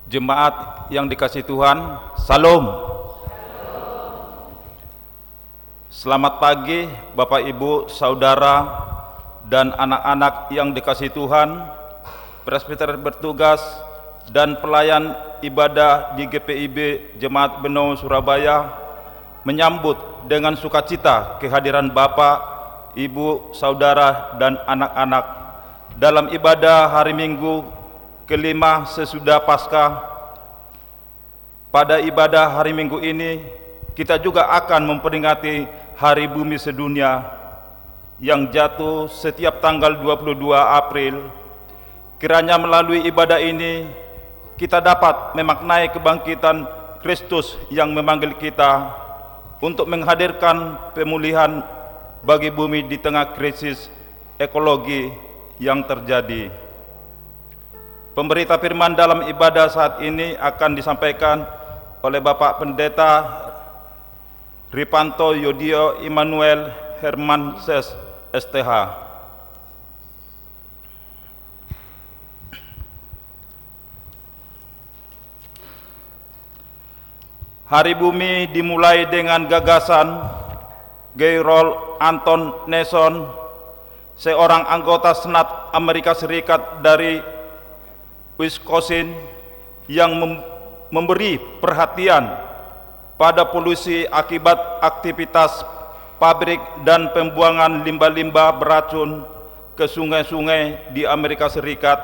Jemaat yang dikasihi Tuhan, Salam. Selamat pagi Bapak Ibu, Saudara, dan anak-anak yang dikasihi Tuhan, presbiter bertugas dan pelayan ibadah di GPIB Jemaat Beno Surabaya menyambut dengan sukacita kehadiran Bapak, Ibu, Saudara, dan anak-anak dalam ibadah hari Minggu kelima sesudah Paskah. Pada ibadah hari Minggu ini kita juga akan memperingati Hari Bumi Sedunia yang jatuh setiap tanggal 22 April. Kiranya melalui ibadah ini kita dapat memaknai kebangkitan Kristus yang memanggil kita untuk menghadirkan pemulihan bagi bumi di tengah krisis ekologi yang terjadi. Pemberita firman dalam ibadah saat ini akan disampaikan oleh Bapak Pendeta Ripanto Yodio Immanuel Herman Ses STH. Hari Bumi dimulai dengan gagasan Gayrol Anton Nason, seorang anggota Senat Amerika Serikat dari Wisconsin, yang memberi perhatian pada polusi akibat aktivitas pabrik dan pembuangan limbah-limbah beracun ke sungai-sungai di Amerika Serikat.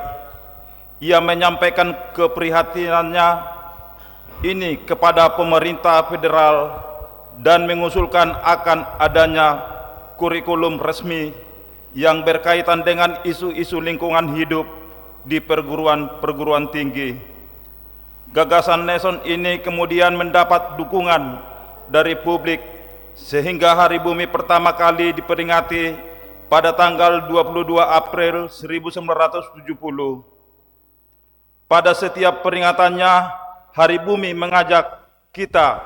Ia menyampaikan keprihatinannya ini kepada pemerintah federal dan mengusulkan akan adanya kurikulum resmi yang berkaitan dengan isu-isu lingkungan hidup di perguruan tinggi. Gagasan Nason ini kemudian mendapat dukungan dari publik sehingga Hari Bumi pertama kali diperingati pada tanggal 22 April 1970. Pada setiap peringatannya, Hari Bumi mengajak kita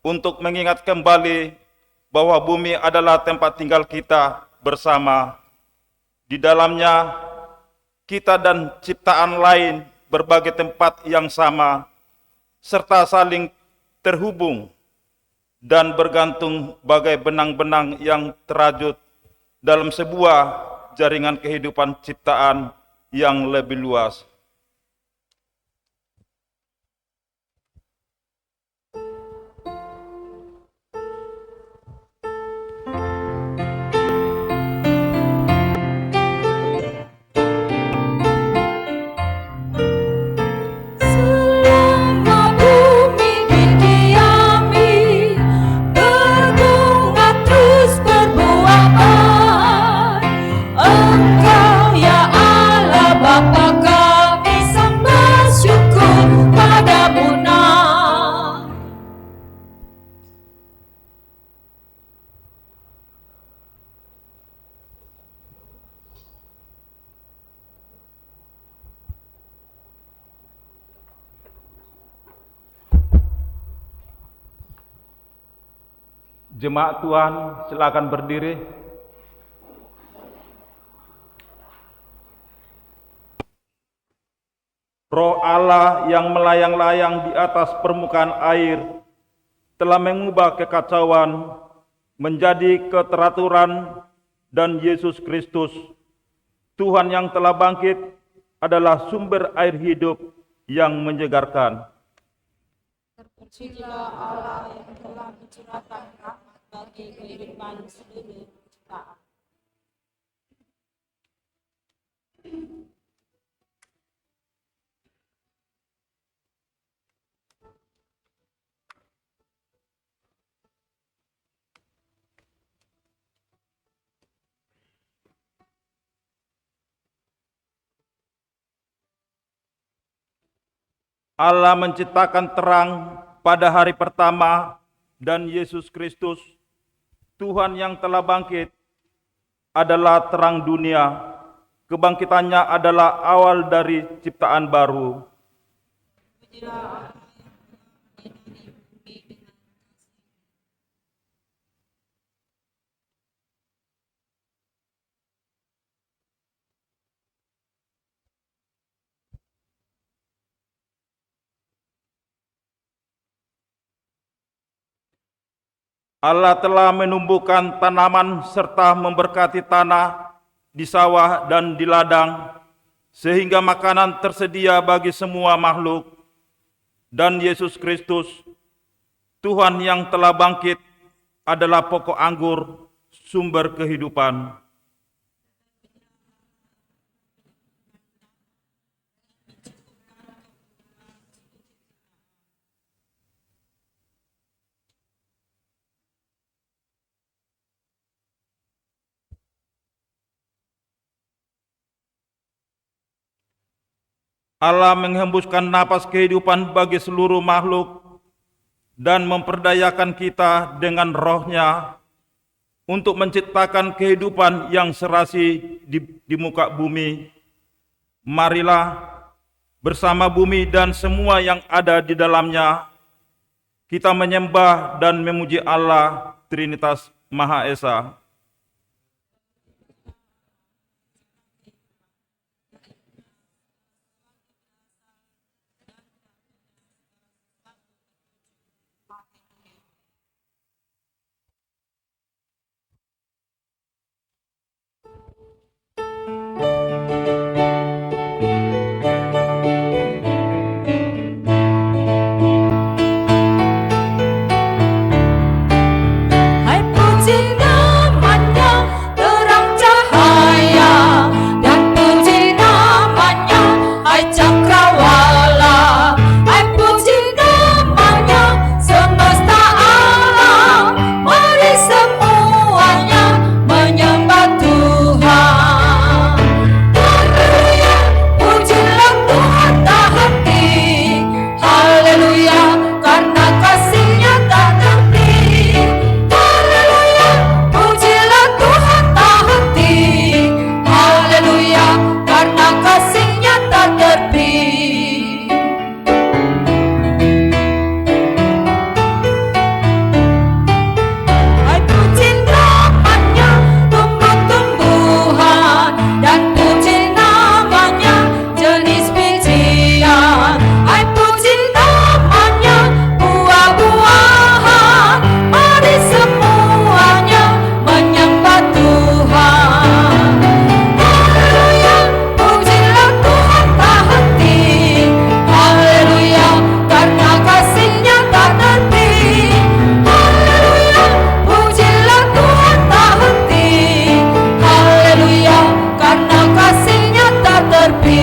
untuk mengingat kembali bahwa bumi adalah tempat tinggal kita bersama. Di dalamnya kita dan ciptaan lain berbagai tempat yang sama, serta saling terhubung dan bergantung bagai benang-benang yang terajut dalam sebuah jaringan kehidupan ciptaan yang lebih luas. Jemaat Tuhan, silakan berdiri. Roh Allah yang melayang-layang di atas permukaan air telah mengubah kekacauan menjadi keteraturan, dan Yesus Kristus, Tuhan yang telah bangkit, adalah sumber air hidup yang menyegarkan. Terpujilah Allah yang telah mencurahkan rahmat bagi kehidupan seluruh ciptaan. Allah menciptakan terang pada hari pertama, dan Yesus Kristus, Tuhan yang telah bangkit, adalah terang dunia. Kebangkitannya adalah awal dari ciptaan baru. Allah telah menumbuhkan tanaman serta memberkati tanah di sawah dan di ladang, sehingga makanan tersedia bagi semua makhluk. Dan Yesus Kristus, Tuhan yang telah bangkit, adalah pokok anggur, sumber kehidupan. Allah menghembuskan napas kehidupan bagi seluruh makhluk dan memperdayakan kita dengan roh-Nya untuk menciptakan kehidupan yang serasi di muka bumi. Marilah bersama bumi dan semua yang ada di dalamnya, kita menyembah dan memuji Allah Trinitas Maha Esa. Hai puji namanya terang cahaya, dan puji namanya hai cakrawala. Hai puji namanya semesta alam, mari semuanya menyembah Tuhan. Haleluya, pujilah Tuhan tak henti. Haleluya, karena kasih-Nya tak terhenti. Haleluya, pujilah Tuhan tak henti. Haleluya, karena kasih-Nya tak terhenti. Hai puji namanya tumbuh-tumbuhan, dan puji namanya jenis bijian. Hai puji namanya buah-buahan, mari semuanya menyembah Tuhan. Haleluya, pujilah Tuhan tak henti. Haleluya, karena kasih-Nya tak terhenti. Haleluya, pujilah Tuhan tak henti. Haleluya, karena kasih-Nya tak terhenti.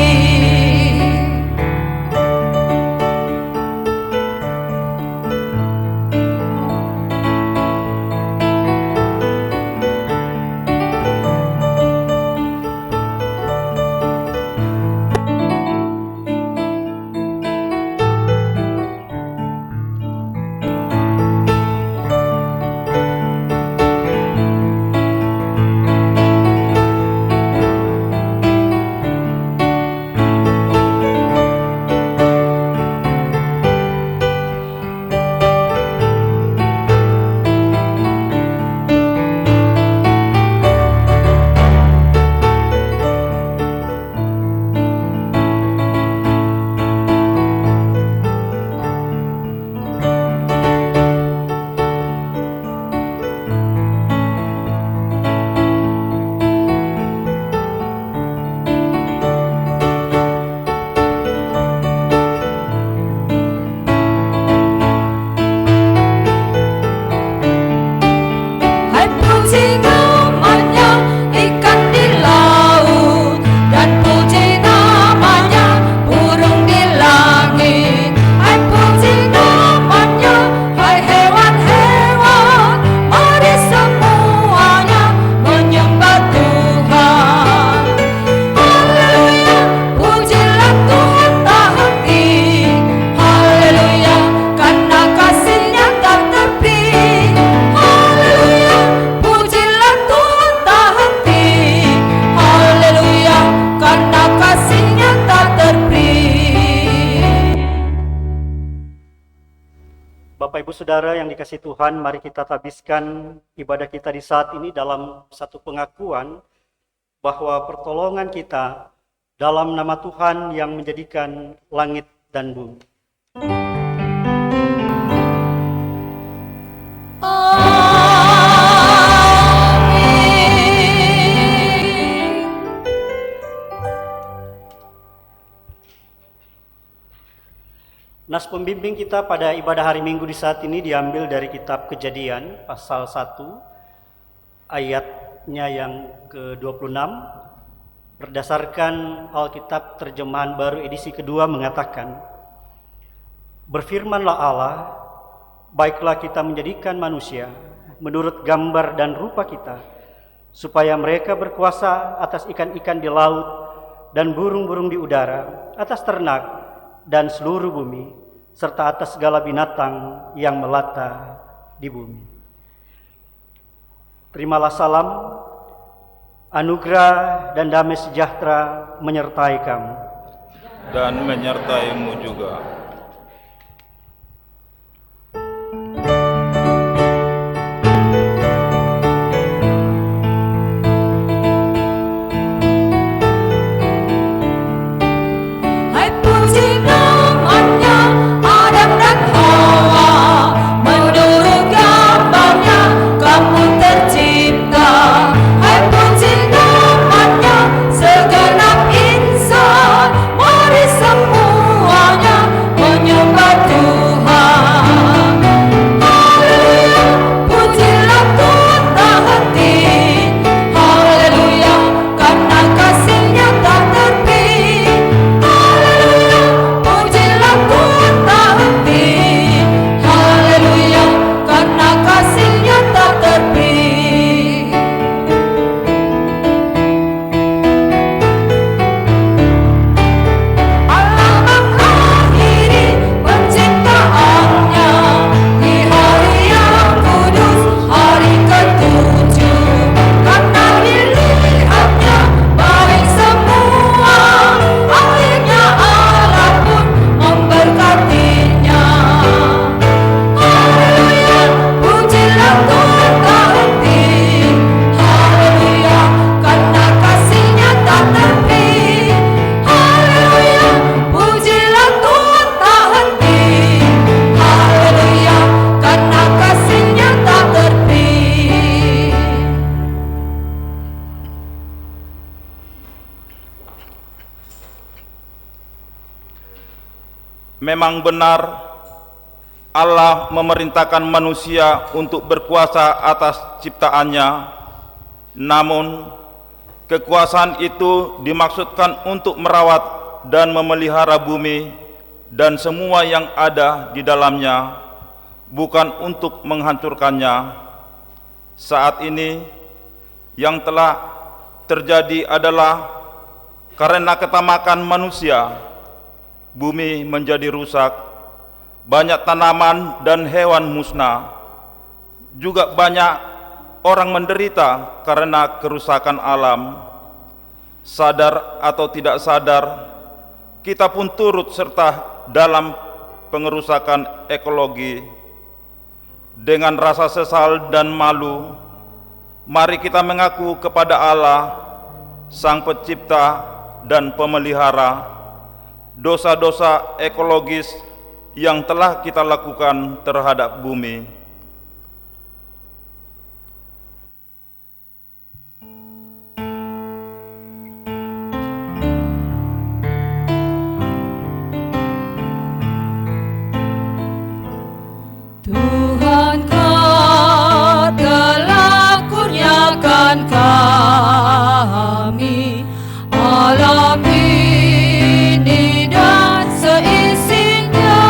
Hai puji namanya ikan di laut, dan puji namanya burung di langit. Hai puji namanya hai hewan-hewan, mari semuanya menyembah Tuhan. Haleluya, pujilah Tuhan tak henti. Haleluya, karena kasih-Nya tak terhenti. Haleluya, pujilah Tuhan tak henti. Haleluya, karena kasih-Nya tak terhenti. Bapak Ibu Saudara yang dikasihi Tuhan, mari kita habiskan ibadah kita di saat ini dalam satu pengakuan bahwa pertolongan kita dalam nama Tuhan yang menjadikan langit dan bumi. Oh Nas pembimbing kita pada ibadah hari Minggu di saat ini diambil dari kitab Kejadian pasal 1 ayatnya yang ke-26 berdasarkan Alkitab terjemahan baru edisi kedua mengatakan, "Berfirmanlah Allah, baiklah kita menjadikan manusia menurut gambar dan rupa kita, supaya mereka berkuasa atas ikan-ikan di laut dan burung-burung di udara, atas ternak dan seluruh bumi, serta atas segala binatang yang melata di bumi." Terimalah salam, anugerah dan damai sejahtera menyertai kamu. Dan menyertaimu juga. Hai puji namanya Adam dan Hawa, menurut gambarnya kamu tercipta. Hai puji namanya segenap insan, mari semuanya menyembah Tuhan. Haleluya, pujilah Tuhan tak henti. Haleluya, karena kasih-Nya tak terpi. Haleluya, pujilah Tuhan tak henti. Haleluya, karena kasih-Nya tak terpi. Allah mengakhiri penciptaannya di hari yang kudus, hari ketujuh. Karena dilihatnya baik semua, akhirnya Allah pun memberkatinya. Haleluya, pujilah Tuhan tak henti. Haleluya, karena kasih-Nya tak terpi. Haleluya, pujilah Tuhan tak henti. Haleluya, karena kasih-Nya tak terpi. Memang benar Allah memerintahkan manusia untuk berkuasa atas ciptaannya. Namun kekuasaan itu dimaksudkan untuk merawat dan memelihara bumi dan semua yang ada di dalamnya, bukan untuk menghancurkannya. Saat ini yang telah terjadi adalah karena ketamakan manusia, bumi menjadi rusak, banyak tanaman dan hewan musnah. Juga banyak orang menderita karena kerusakan alam. Sadar atau tidak sadar, kita pun turut serta dalam pengerusakan ekologi. Dengan rasa sesal dan malu, mari kita mengaku kepada Allah, Sang Pencipta dan Pemelihara, dosa-dosa ekologis yang telah kita lakukan terhadap bumi. Tuhan Kau telah kurniakan kami alam ini dan seisinya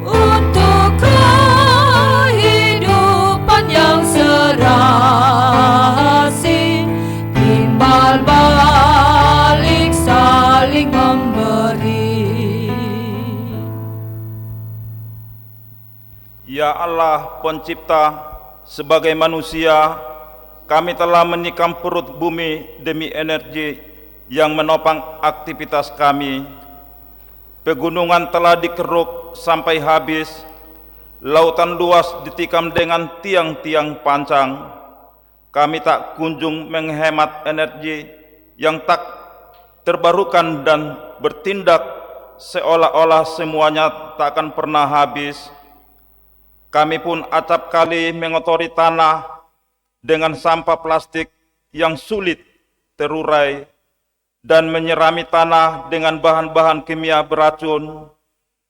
untuk kehidupan yang serasi, timbal balik saling memberi. Ya Allah Pencipta, sebagai manusia, kami telah menikam perut bumi demi energi yang menopang aktivitas kami. Pegunungan telah dikeruk sampai habis, lautan luas ditikam dengan tiang-tiang pancang. Kami tak kunjung menghemat energi yang tak terbarukan dan bertindak seolah-olah semuanya tak akan pernah habis. Kami pun acap kali mengotori tanah dengan sampah plastik yang sulit terurai dan menyirami tanah dengan bahan-bahan kimia beracun,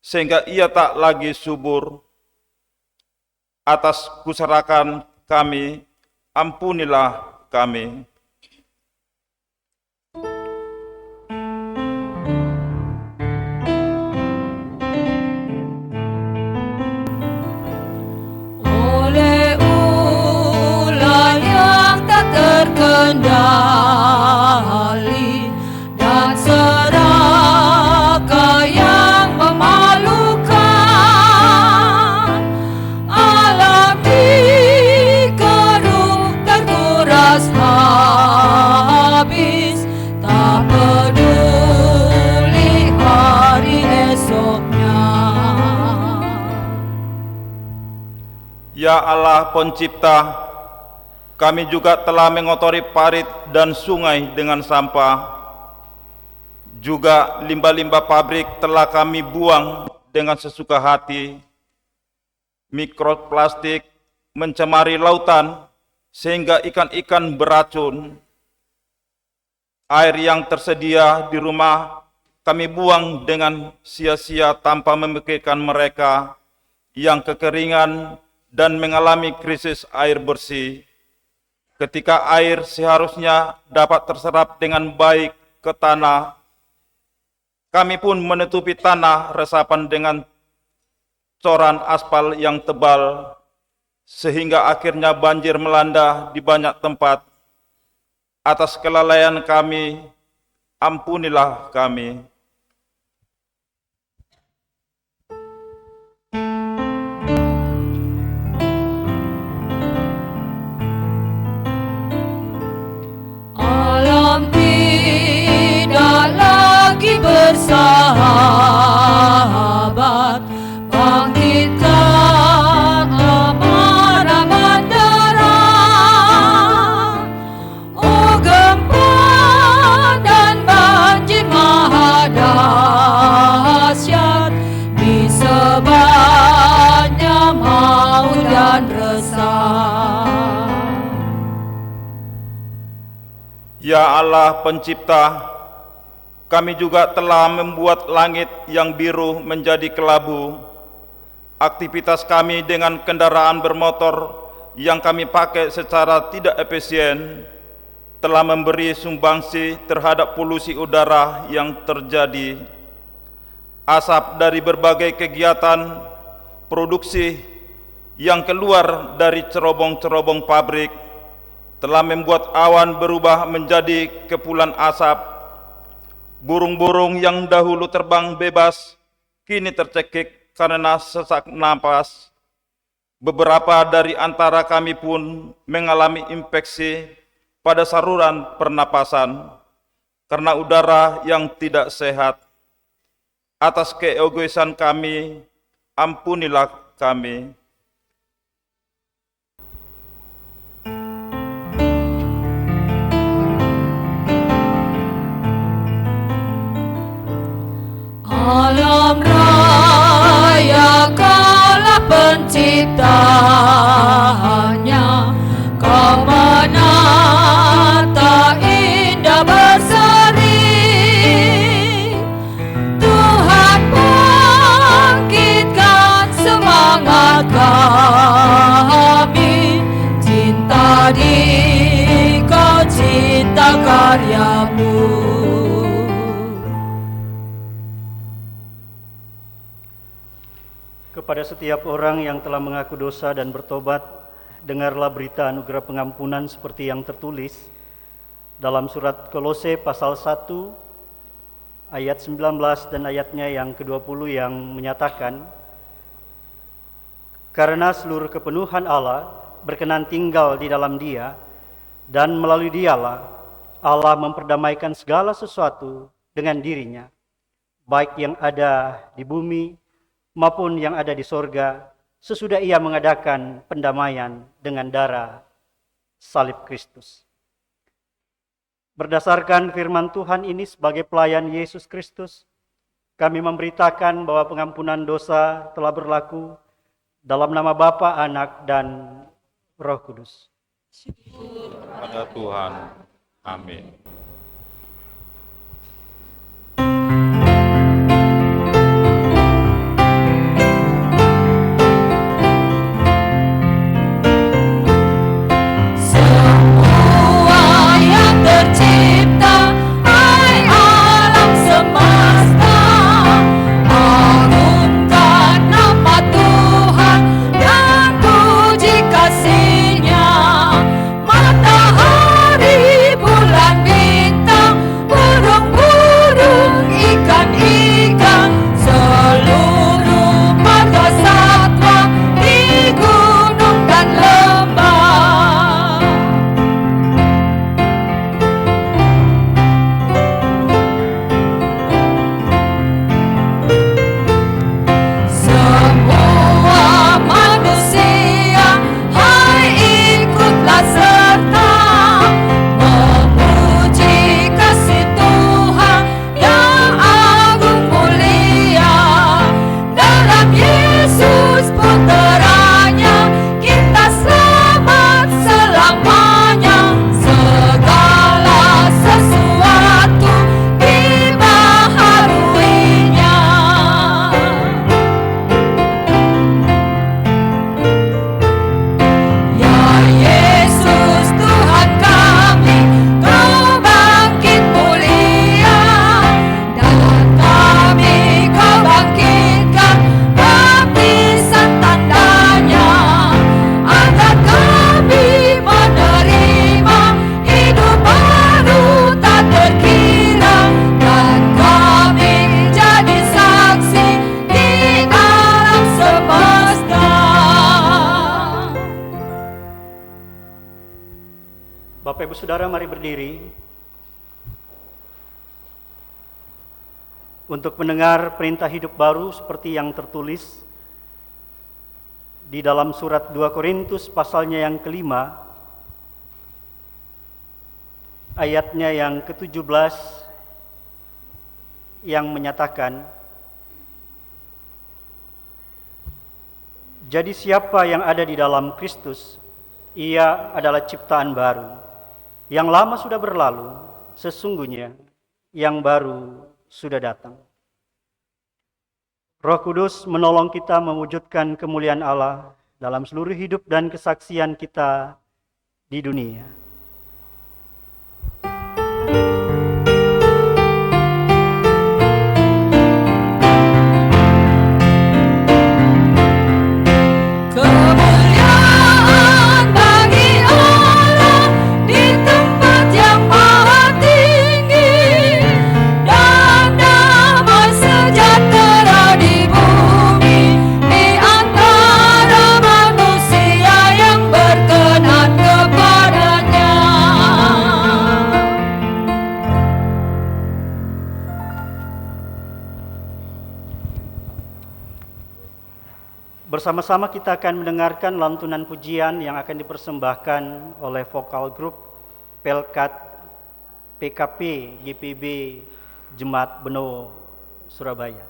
sehingga ia tak lagi subur. Atas keserakan kami, ampunilah kami. Oleh ulah yang tak terkendali dan serakah yang memalukan, alam dikeruk terkuras habis, tak peduli hari esoknya. Ya Allah Pencipta, kami juga telah mengotori parit dan sungai dengan sampah. Juga limbah-limbah pabrik telah kami buang dengan sesuka hati. Mikroplastik mencemari lautan sehingga ikan-ikan beracun. Air yang tersedia di rumah kami buang dengan sia-sia tanpa memikirkan mereka yang kekeringan dan mengalami krisis air bersih. Ketika air seharusnya dapat terserap dengan baik ke tanah, kami pun menutupi tanah resapan dengan coran aspal yang tebal, sehingga akhirnya banjir melanda di banyak tempat. Atas kelalaian kami, ampunilah kami. Alam tidak lagi bersahabat, bangkitkan amarah mendera. Oh gempa dan banjir maha dahsyat, di sebatnya maut dan resah. Ya Allah Pencipta, kami juga telah membuat langit yang biru menjadi kelabu. Aktivitas kami dengan kendaraan bermotor yang kami pakai secara tidak efisien telah memberi sumbangsi terhadap polusi udara yang terjadi. Asap dari berbagai kegiatan produksi yang keluar dari cerobong-cerobong pabrik telah membuat awan berubah menjadi kepulan asap. Burung-burung yang dahulu terbang bebas kini tercekik karena sesak napas. Beberapa dari antara kami pun mengalami infeksi pada saluran pernapasan karena udara yang tidak sehat. Atas keegoisan kami, ampunilah kami. Alam raya kaulah penciptaannya, kau menata indah berseri. Tuhan bangkitkan semangat kami, cinta di kau, cinta karyamu. Kepada setiap orang yang telah mengaku dosa dan bertobat, dengarlah berita anugerah pengampunan seperti yang tertulis dalam surat Kolose pasal 1 ayat 19 dan ayatnya yang ke-20 yang menyatakan, karena seluruh kepenuhan Allah berkenan tinggal di dalam Dia, dan melalui Dialah Allah memperdamaikan segala sesuatu dengan dirinya, baik yang ada di bumi maupun yang ada di sorga, sesudah Ia mengadakan pendamaian dengan darah salib Kristus. Berdasarkan firman Tuhan ini sebagai pelayan Yesus Kristus, kami memberitakan bahwa pengampunan dosa telah berlaku dalam nama Bapa, Anak, dan Roh Kudus. Pada Tuhan. Amin. Bapak Ibu Saudara, mari berdiri untuk mendengar perintah hidup baru seperti yang tertulis di dalam surat 2 Korintus pasalnya yang kelima, ayatnya yang ke-17 yang menyatakan, jadi siapa yang ada di dalam Kristus, ia adalah ciptaan baru. Yang lama sudah berlalu, sesungguhnya yang baru sudah datang. Roh Kudus menolong kita mewujudkan kemuliaan Allah dalam seluruh hidup dan kesaksian kita di dunia. Kemuliaan bagi Allah di tempat yang maha tinggi, dan damai sejahtera di bumi di antara manusia yang berkenan kepadanya. Bersama-sama kita akan mendengarkan lantunan pujian yang akan dipersembahkan oleh vokal grup Pelkat PKP GPB Jemaat Beno Surabaya.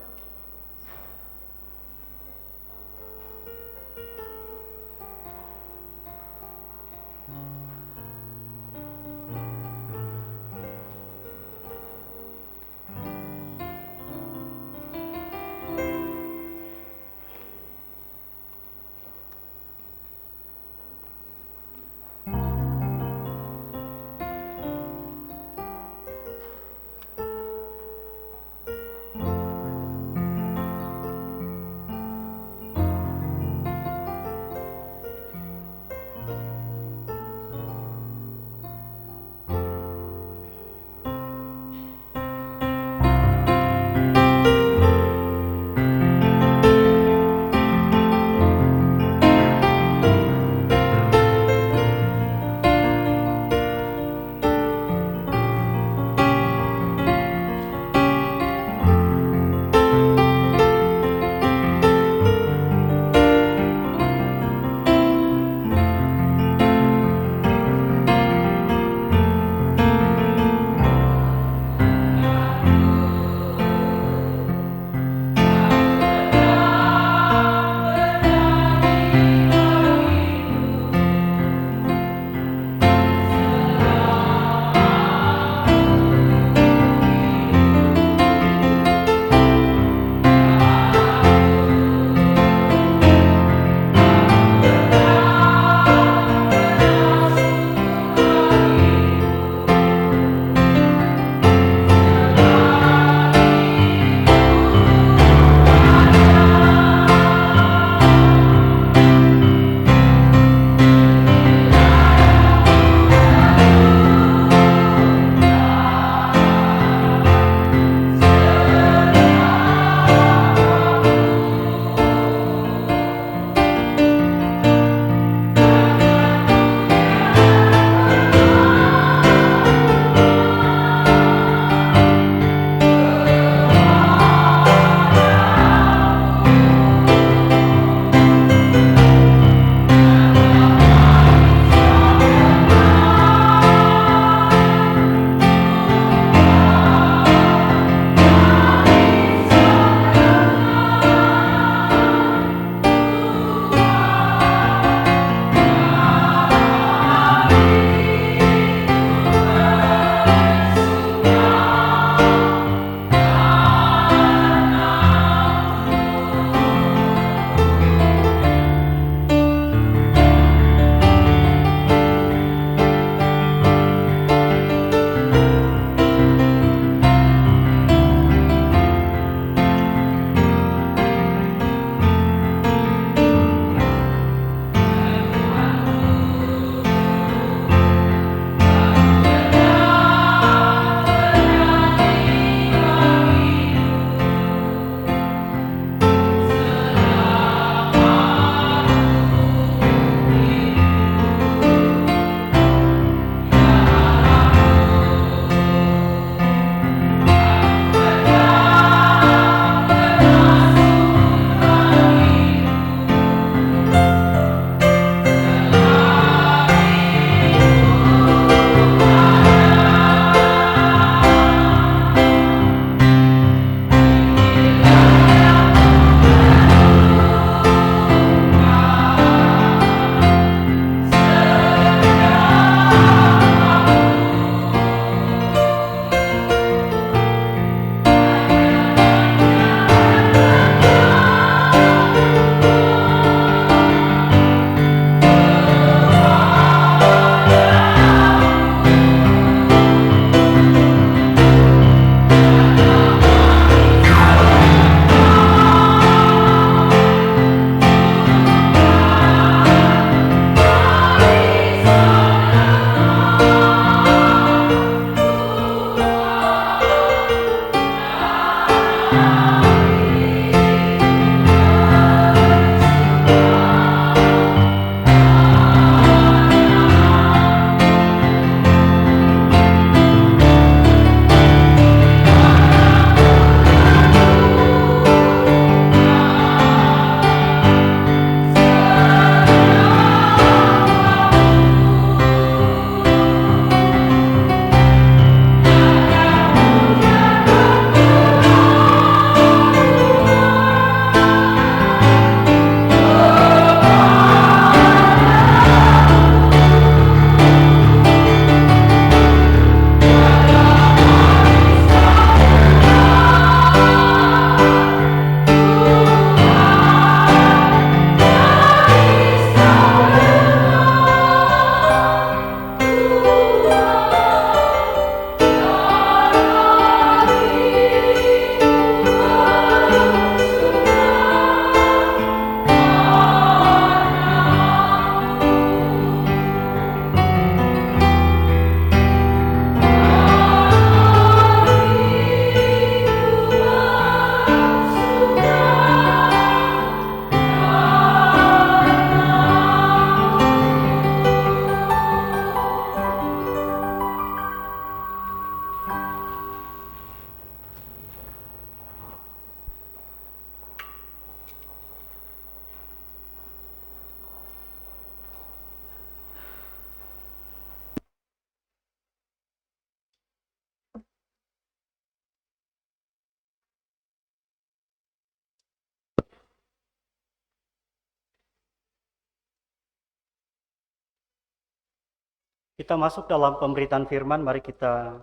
Kita masuk dalam pemberitaan firman, mari kita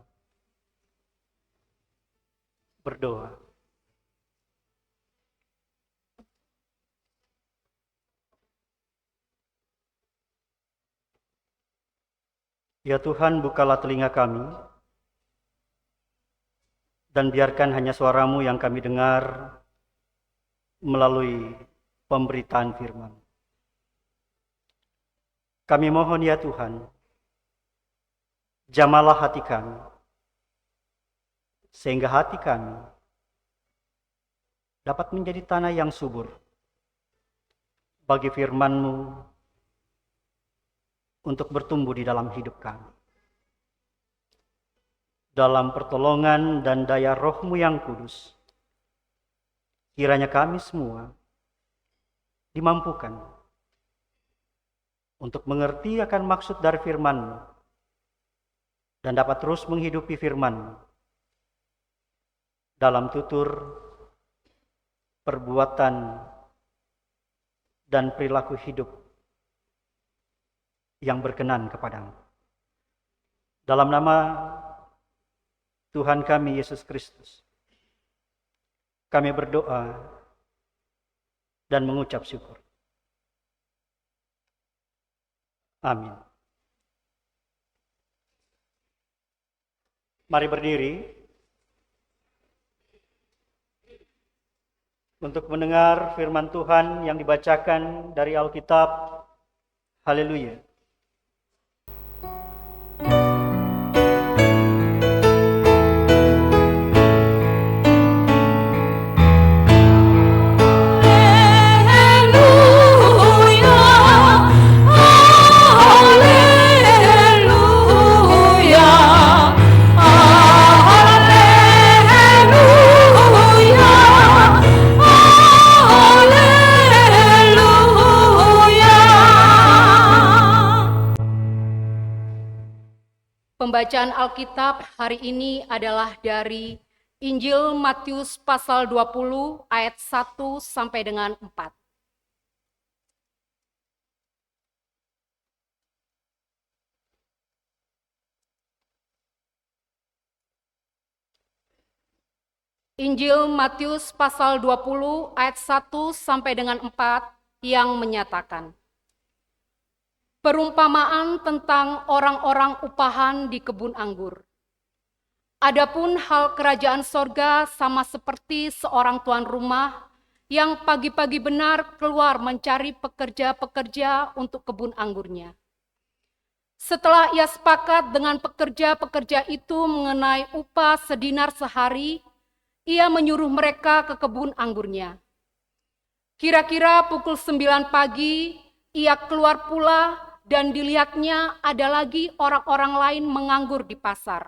berdoa. Ya Tuhan, bukalah telinga kami, dan biarkan hanya suara-Mu yang kami dengar melalui pemberitaan firman. Kami mohon ya Tuhan, jamalah hati kami, sehingga hati kami dapat menjadi tanah yang subur bagi firman-Mu untuk bertumbuh di dalam hidup kami. Dalam pertolongan dan daya Roh-Mu yang kudus, kiranya kami semua dimampukan untuk mengerti akan maksud dari firman-Mu dan dapat terus menghidupi firman-Mu dalam tutur, perbuatan, dan perilaku hidup yang berkenan kepadamu. Dalam nama Tuhan kami Yesus Kristus, kami berdoa dan mengucap syukur. Amin. Mari berdiri untuk mendengar firman Tuhan yang dibacakan dari Alkitab. Haleluya. Pembacaan Alkitab hari ini adalah dari Injil Matius pasal 20 ayat 1 sampai dengan 4. Injil Matius pasal 20 ayat 1 sampai dengan 4 yang menyatakan, perumpamaan tentang orang-orang upahan di kebun anggur. Adapun hal kerajaan sorga sama seperti seorang tuan rumah yang pagi-pagi benar keluar mencari pekerja-pekerja untuk kebun anggurnya. Setelah ia sepakat dengan pekerja-pekerja itu mengenai upah sedinar sehari, ia menyuruh mereka ke kebun anggurnya. Kira-kira pukul 9 pagi, ia keluar pula dan dilihatnya ada lagi orang-orang lain menganggur di pasar.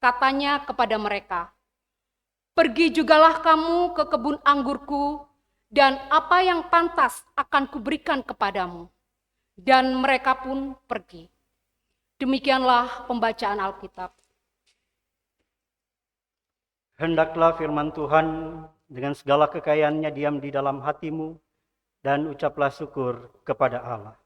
Katanya kepada mereka, pergi jugalah kamu ke kebun anggurku, dan apa yang pantas akan kuberikan kepadamu. Dan mereka pun pergi. Demikianlah pembacaan Alkitab. Hendaklah firman Tuhan dengan segala kekayaannya diam di dalam hatimu, dan ucaplah syukur kepada Allah.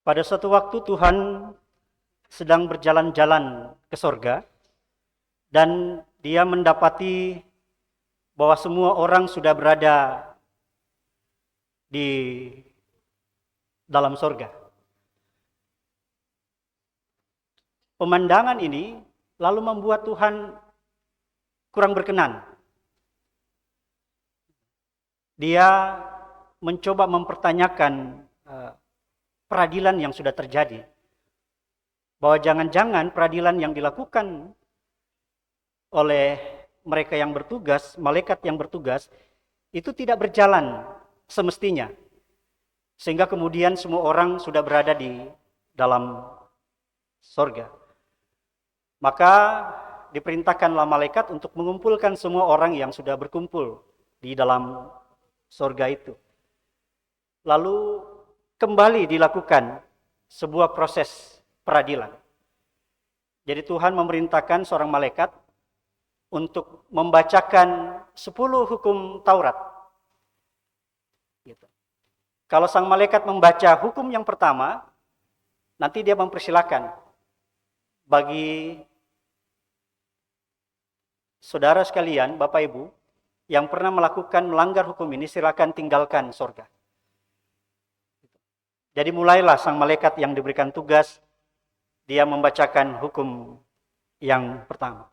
Pada suatu waktu Tuhan sedang berjalan-jalan ke sorga, dan dia mendapati bahwa semua orang sudah berada di dalam sorga. Pemandangan ini lalu membuat Tuhan kurang berkenan. Dia mencoba mempertanyakan peradilan yang sudah terjadi. Bahwa jangan-jangan peradilan yang dilakukan oleh mereka yang bertugas, malaikat yang bertugas, itu tidak berjalan semestinya. Sehingga kemudian semua orang sudah berada di dalam sorga. Maka diperintahkanlah malaikat untuk mengumpulkan semua orang yang sudah berkumpul di dalam sorga itu. Lalu kembali dilakukan sebuah proses peradilan. Jadi Tuhan memerintahkan seorang malaikat untuk membacakan 10 hukum Taurat. Gitu. Kalau sang malaikat membaca hukum yang pertama, nanti dia mempersilahkan bagi saudara sekalian, Bapak Ibu, yang pernah melanggar hukum ini, silakan tinggalkan sorga. Jadi mulailah sang malaikat yang diberikan tugas, dia membacakan hukum yang pertama.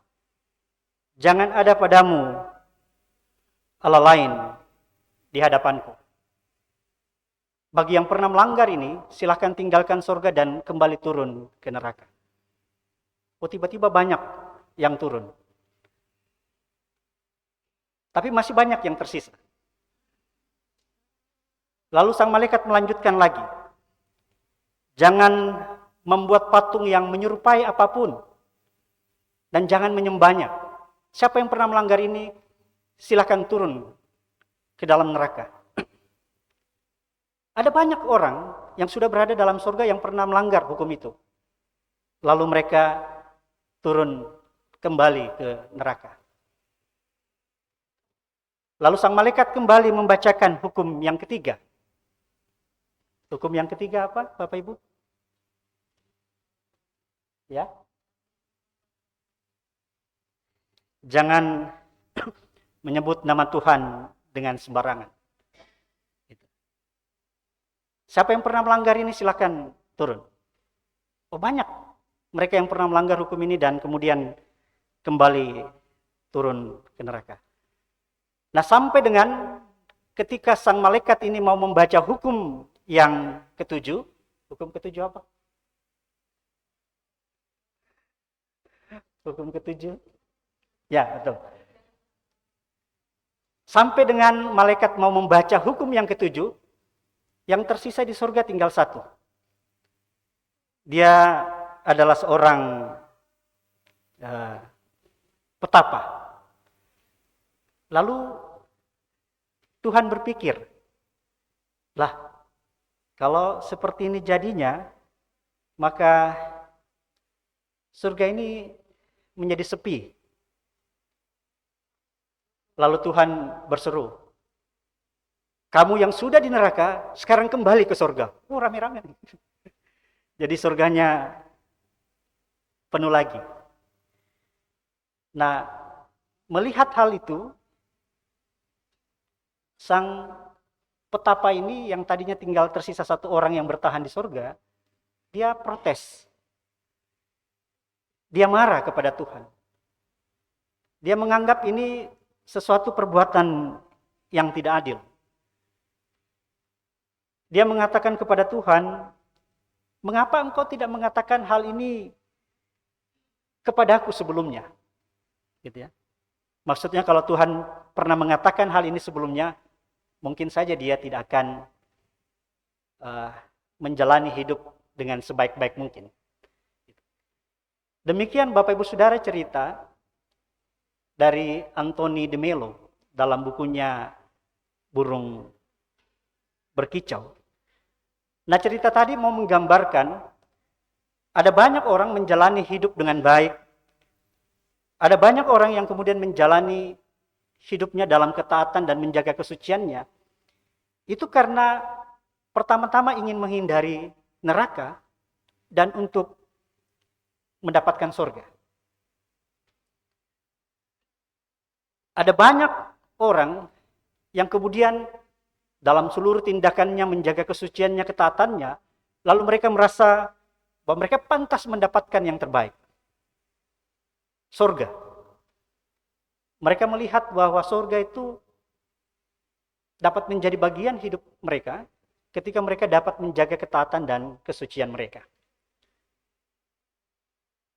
Jangan ada padamu Allah lain di hadapanku. Bagi yang pernah melanggar ini, silakan tinggalkan sorga dan kembali turun ke neraka. Oh, tiba-tiba banyak yang turun. Tapi masih banyak yang tersisa. Lalu sang malaikat melanjutkan lagi. Jangan membuat patung yang menyerupai apapun. Dan jangan menyembahnya. Siapa yang pernah melanggar ini, silakan turun ke dalam neraka. Ada banyak orang yang sudah berada dalam surga yang pernah melanggar hukum itu. Lalu mereka turun kembali ke neraka. Lalu sang malaikat kembali membacakan hukum yang ketiga. Hukum yang ketiga apa, Bapak Ibu? Ya. Jangan menyebut nama Tuhan dengan sembarangan. Siapa yang pernah melanggar ini silakan turun. Oh, banyak mereka yang pernah melanggar hukum ini dan kemudian kembali turun ke neraka. Nah, sampai dengan ketika sang malaikat ini mau membaca hukum yang ketujuh. Hukum ketujuh apa? Hukum ketujuh? Ya, betul. Sampai dengan malaikat mau membaca hukum yang ketujuh, yang tersisa di surga tinggal satu. Dia adalah seorang petapa. Lalu Tuhan berpikir, lah kalau seperti ini jadinya, maka surga ini menjadi sepi. Lalu Tuhan berseru, kamu yang sudah di neraka, sekarang kembali ke surga. Oh, rame-rame. Jadi surganya penuh lagi. Nah, melihat hal itu, sang petapa ini yang tadinya tinggal tersisa satu orang yang bertahan di surga, dia protes. Dia marah kepada Tuhan. Dia menganggap ini sesuatu perbuatan yang tidak adil. Dia mengatakan kepada Tuhan, mengapa engkau tidak mengatakan hal ini kepadaku sebelumnya? Gitu ya. Maksudnya kalau Tuhan pernah mengatakan hal ini sebelumnya, mungkin saja dia tidak akan menjalani hidup dengan sebaik-baik mungkin. Demikian Bapak Ibu Saudara cerita dari Anthony de Mello dalam bukunya Burung Berkicau. Nah, cerita tadi mau menggambarkan ada banyak orang menjalani hidup dengan baik. Ada banyak orang yang kemudian menjalani hidupnya dalam ketaatan dan menjaga kesuciannya. Itu karena pertama-tama ingin menghindari neraka dan untuk mendapatkan surga. Ada banyak orang yang kemudian dalam seluruh tindakannya menjaga kesuciannya, ketaatannya, lalu mereka merasa bahwa mereka pantas mendapatkan yang terbaik. Surga. Mereka melihat bahwa surga itu dapat menjadi bagian hidup mereka ketika mereka dapat menjaga ketaatan dan kesucian mereka.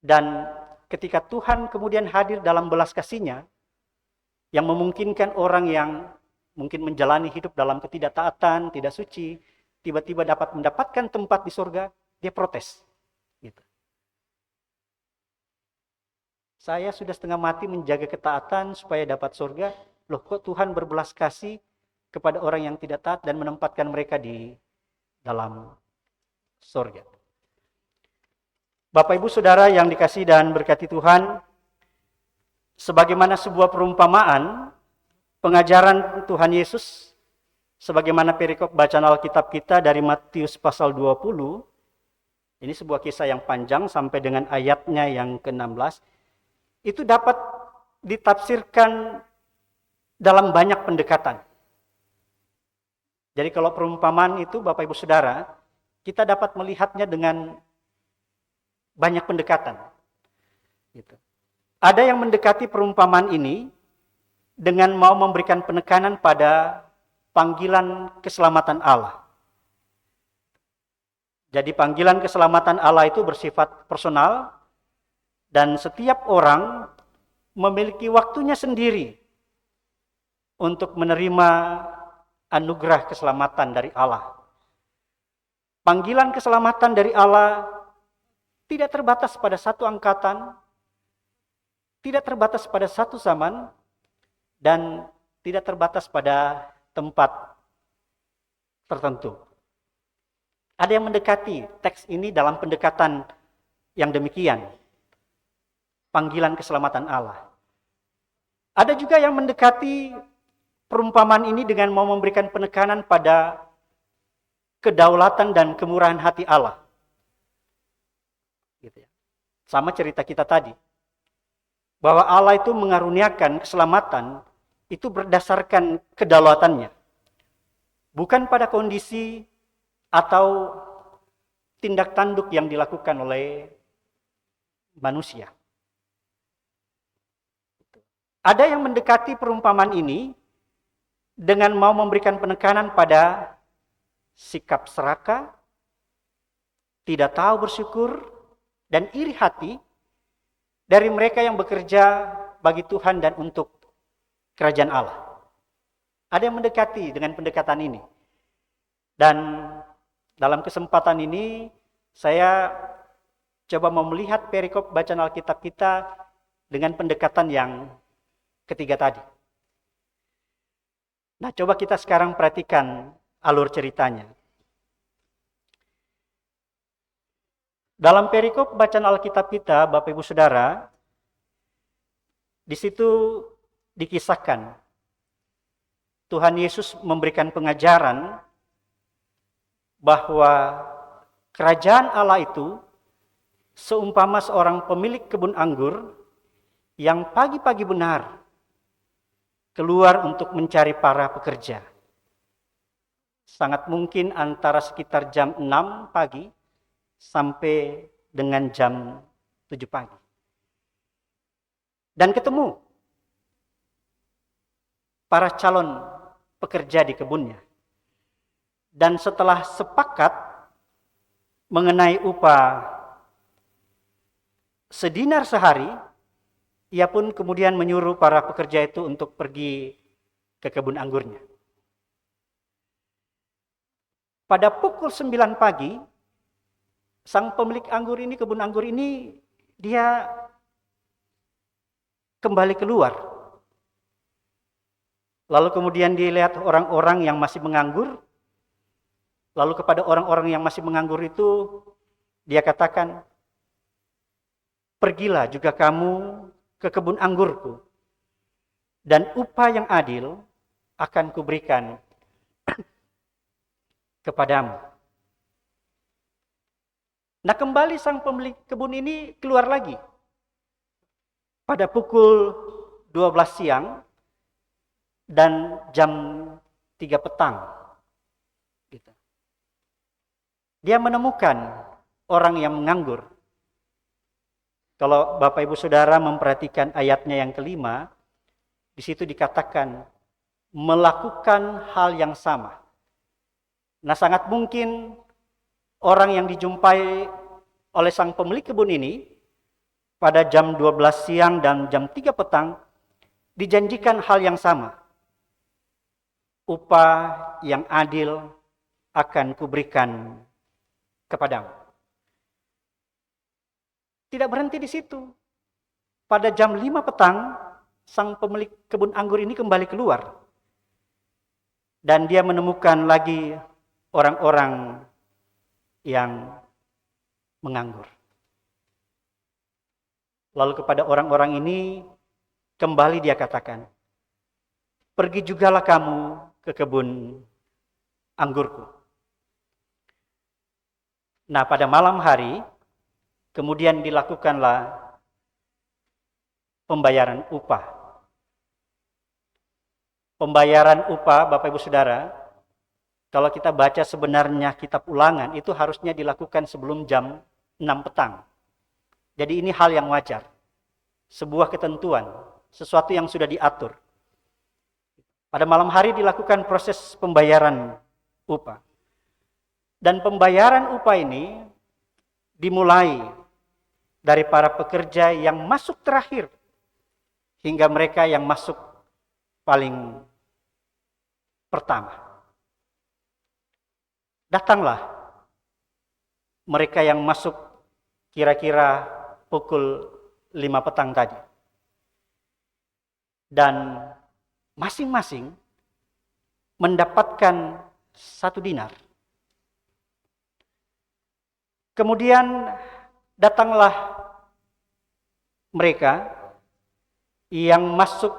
Dan ketika Tuhan kemudian hadir dalam belas kasih-Nya yang memungkinkan orang yang mungkin menjalani hidup dalam ketidaktaatan, tidak suci, tiba-tiba dapat mendapatkan tempat di surga, dia protes. Gitu. Saya sudah setengah mati menjaga ketaatan supaya dapat surga, loh kok Tuhan berbelas kasih kepada orang yang tidak taat dan menempatkan mereka di dalam surga. Bapak Ibu Saudara yang dikasihi dan berkati Tuhan, sebagaimana sebuah perumpamaan, pengajaran Tuhan Yesus, sebagaimana perikop bacaan Alkitab kita dari Matius pasal 20, ini sebuah kisah yang panjang sampai dengan ayatnya yang ke-16, itu dapat ditafsirkan dalam banyak pendekatan. Jadi kalau perumpamaan itu Bapak Ibu Saudara, kita dapat melihatnya dengan banyak pendekatan. Gitu. Ada yang mendekati perumpamaan ini dengan mau memberikan penekanan pada panggilan keselamatan Allah. Jadi panggilan keselamatan Allah itu bersifat personal dan setiap orang memiliki waktunya sendiri untuk menerima anugerah keselamatan dari Allah. Panggilan keselamatan dari Allah tidak terbatas pada satu angkatan, tidak terbatas pada satu zaman, dan tidak terbatas pada tempat tertentu. Ada yang mendekati teks ini dalam pendekatan yang demikian. Panggilan keselamatan Allah. Ada juga yang mendekati perumpamaan ini dengan mau memberikan penekanan pada kedaulatan dan kemurahan hati Allah. Gitu ya. Sama cerita kita tadi. Bahwa Allah itu mengaruniakan keselamatan itu berdasarkan kedaulatannya. Bukan pada kondisi atau tindak tanduk yang dilakukan oleh manusia. Ada yang mendekati perumpamaan ini dengan mau memberikan penekanan pada sikap serakah, tidak tahu bersyukur, dan iri hati dari mereka yang bekerja bagi Tuhan dan untuk kerajaan Allah. Ada yang mendekati dengan pendekatan ini. Dan dalam kesempatan ini saya coba mau melihat perikop bacaan Alkitab kita dengan pendekatan yang ketiga tadi. Nah, coba kita sekarang perhatikan alur ceritanya. Dalam perikop bacaan Alkitab kita, Bapak Ibu Saudara, di situ dikisahkan Tuhan Yesus memberikan pengajaran bahwa kerajaan Allah itu seumpama seorang pemilik kebun anggur yang pagi-pagi benar keluar untuk mencari para pekerja. Sangat mungkin antara sekitar jam 6 pagi sampai dengan jam 7 pagi. Dan ketemu para calon pekerja di kebunnya. Dan setelah sepakat mengenai upah sedinar sehari, ia pun kemudian menyuruh para pekerja itu untuk pergi ke kebun anggurnya. Pada pukul 9 pagi, sang pemilik anggur ini, kebun anggur ini, dia kembali keluar. Lalu kemudian dilihat orang-orang yang masih menganggur. Lalu kepada orang-orang yang masih menganggur itu, dia katakan, pergilah juga kamu ke kebun anggurku, dan upah yang adil akan kuberikan kepadamu. Nah, kembali sang pemilik kebun ini keluar lagi. Pada pukul 12 siang dan jam 3 petang. Gitu. Dia menemukan orang yang menganggur. Kalau Bapak Ibu Saudara memperhatikan ayatnya yang kelima, di situ dikatakan melakukan hal yang sama. Nah, sangat mungkin orang yang dijumpai oleh sang pemilik kebun ini pada jam 12 siang dan jam 3 petang dijanjikan hal yang sama. upah yang adil akan kuberikan kepadamu. Tidak berhenti di situ. Pada jam 5 petang, sang pemilik kebun anggur ini kembali keluar. Dan dia menemukan lagi orang-orang yang menganggur. Lalu kepada orang-orang ini kembali dia katakan, pergi jugalah kamu ke kebun anggurku. Nah, pada malam hari, kemudian dilakukanlah pembayaran upah. Pembayaran upah, Bapak Ibu Saudara, kalau kita baca sebenarnya kitab Ulangan, itu harusnya dilakukan sebelum jam 6 petang. Jadi ini hal yang wajar. Sebuah ketentuan, sesuatu yang sudah diatur. Pada malam hari dilakukan proses pembayaran upah. Dan pembayaran upah ini dimulai dari para pekerja yang masuk terakhir hingga mereka yang masuk paling pertama. Datanglah mereka yang masuk kira-kira pukul 5 petang tadi. Dan masing-masing mendapatkan 1 dinar. Kemudian datanglah mereka yang masuk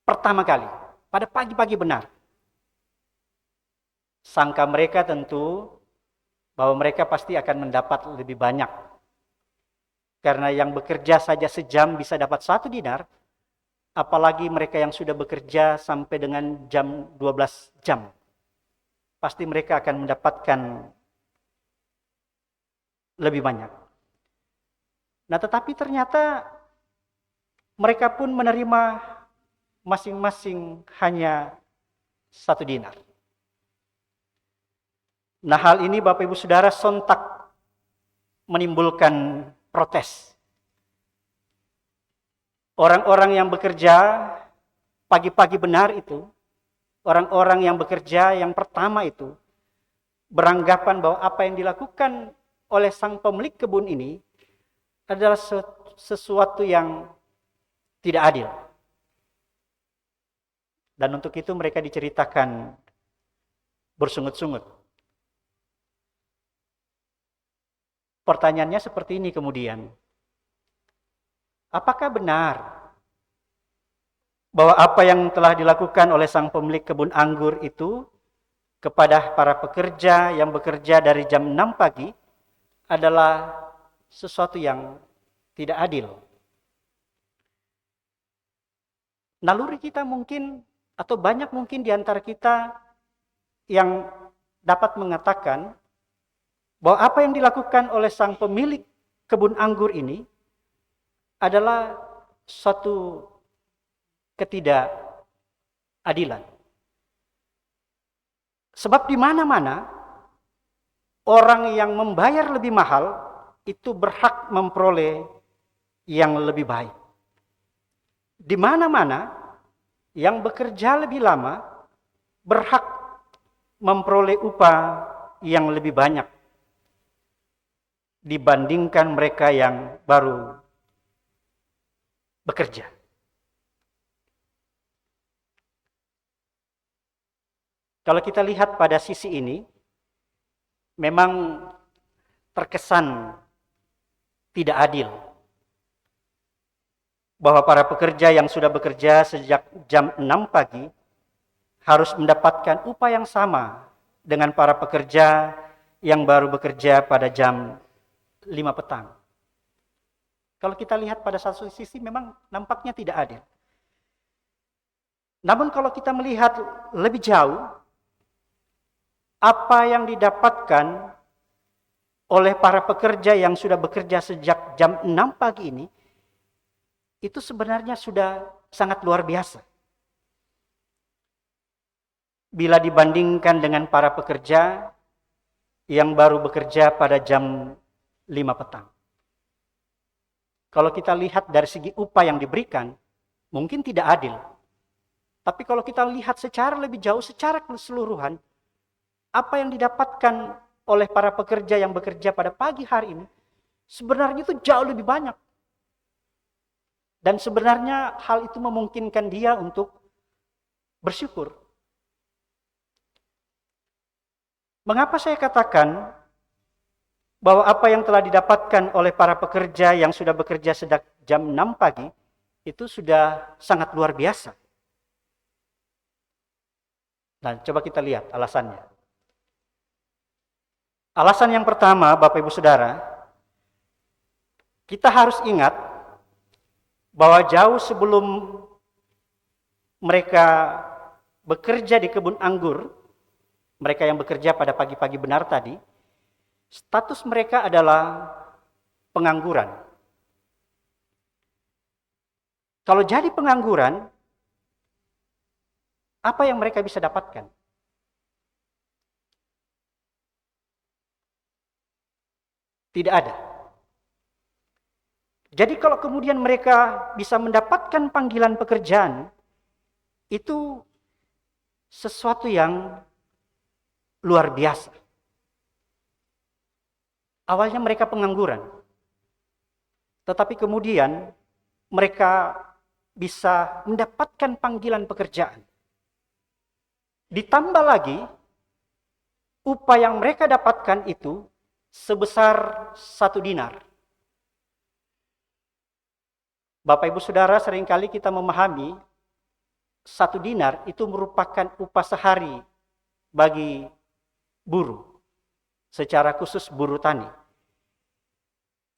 pertama kali, pada pagi-pagi benar. Sangka mereka tentu bahwa mereka pasti akan mendapat lebih banyak. Karena yang bekerja saja sejam bisa dapat 1 dinar, apalagi mereka yang sudah bekerja sampai dengan jam 12 jam. Pasti mereka akan mendapatkan lebih banyak. Nah, tetapi ternyata mereka pun menerima masing-masing hanya 1 dinar. Nah, hal ini Bapak Ibu Saudara sontak menimbulkan protes. Orang-orang yang bekerja pagi-pagi benar itu, orang-orang yang bekerja yang pertama itu, beranggapan bahwa apa yang dilakukan oleh sang pemilik kebun ini adalah sesuatu yang tidak adil. Dan untuk itu mereka diceritakan bersungut-sungut. Pertanyaannya seperti ini kemudian. Apakah benar bahwa apa yang telah dilakukan oleh sang pemilik kebun anggur itu kepada para pekerja yang bekerja dari jam 6 pagi adalah sesuatu yang tidak adil? Naluri kita mungkin, atau banyak mungkin di antara kita yang dapat mengatakan bahwa apa yang dilakukan oleh sang pemilik kebun anggur ini adalah suatu ketidakadilan. Sebab di mana-mana orang yang membayar lebih mahal itu berhak memperoleh yang lebih baik. Di mana-mana yang bekerja lebih lama berhak memperoleh upah yang lebih banyak dibandingkan mereka yang baru bekerja. Kalau kita lihat pada sisi ini, memang terkesan tidak adil bahwa para pekerja yang sudah bekerja sejak jam 6 pagi harus mendapatkan upah yang sama dengan para pekerja yang baru bekerja pada jam 5 petang. Kalau kita lihat pada satu sisi memang nampaknya tidak adil. Namun kalau kita melihat lebih jauh, apa yang didapatkan oleh para pekerja yang sudah bekerja sejak jam 6 pagi ini, itu sebenarnya sudah sangat luar biasa. Bila dibandingkan dengan para pekerja yang baru bekerja pada jam 5 petang. Kalau kita lihat dari segi upah yang diberikan, mungkin tidak adil. Tapi kalau kita lihat secara lebih jauh, secara keseluruhan, apa yang didapatkan oleh para pekerja yang bekerja pada pagi hari ini, sebenarnya itu jauh lebih banyak. Dan sebenarnya hal itu memungkinkan dia untuk bersyukur. Mengapa saya katakan bahwa apa yang telah didapatkan oleh para pekerja yang sudah bekerja sejak jam 6 pagi, itu sudah sangat luar biasa. Nah, coba kita lihat alasannya. Alasan yang pertama, Bapak Ibu Saudara, kita harus ingat bahwa jauh sebelum mereka bekerja di kebun anggur, mereka yang bekerja pada pagi-pagi benar tadi, status mereka adalah pengangguran. Kalau jadi pengangguran, apa yang mereka bisa dapatkan? Tidak ada. Jadi kalau kemudian mereka bisa mendapatkan panggilan pekerjaan, itu sesuatu yang luar biasa. Awalnya mereka pengangguran, tetapi kemudian mereka bisa mendapatkan panggilan pekerjaan. Ditambah lagi, upah yang mereka dapatkan itu sebesar 1 dinar. Bapak Ibu Saudara, seringkali kita memahami 1 dinar itu merupakan upah sehari bagi buruh, secara khusus buruh tani.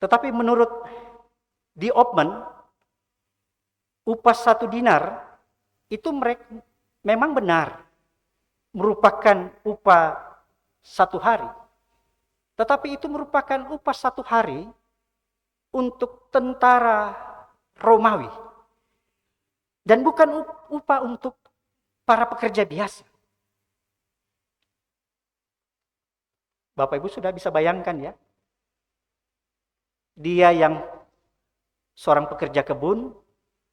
Tetapi menurut Die Opman, upah 1 dinar itu memang benar merupakan upah 1 hari. Tetapi itu merupakan upah 1 hari untuk tentara Romawi. Dan bukan upah untuk para pekerja biasa. Bapak Ibu sudah bisa bayangkan ya. Dia yang seorang pekerja kebun,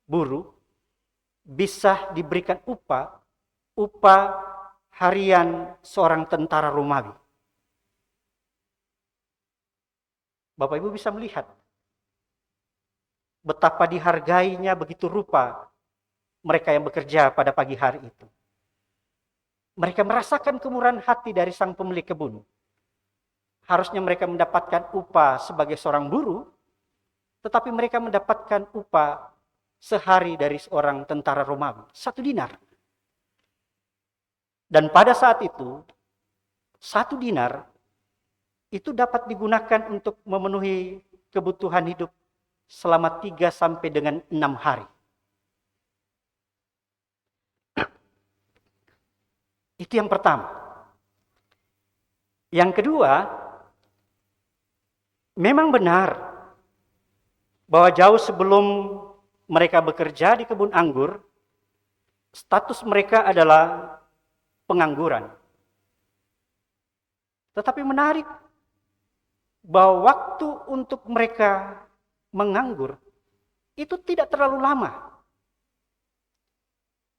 buruh, bisa diberikan upah harian seorang tentara Romawi. Bapak Ibu bisa melihat betapa dihargainya begitu rupa mereka yang bekerja pada pagi hari itu. Mereka merasakan kemurahan hati dari sang pemilik kebun. Harusnya mereka mendapatkan upah sebagai seorang buruh, tetapi mereka mendapatkan upah sehari dari seorang tentara Romawi, 1 dinar. Dan pada saat itu, 1 dinar itu dapat digunakan untuk memenuhi kebutuhan hidup selama 3 sampai dengan 6 hari. Itu yang pertama. Yang kedua, memang benar bahwa jauh sebelum mereka bekerja di kebun anggur, status mereka adalah pengangguran. Tetapi menarik bahwa waktu untuk mereka menganggur itu tidak terlalu lama.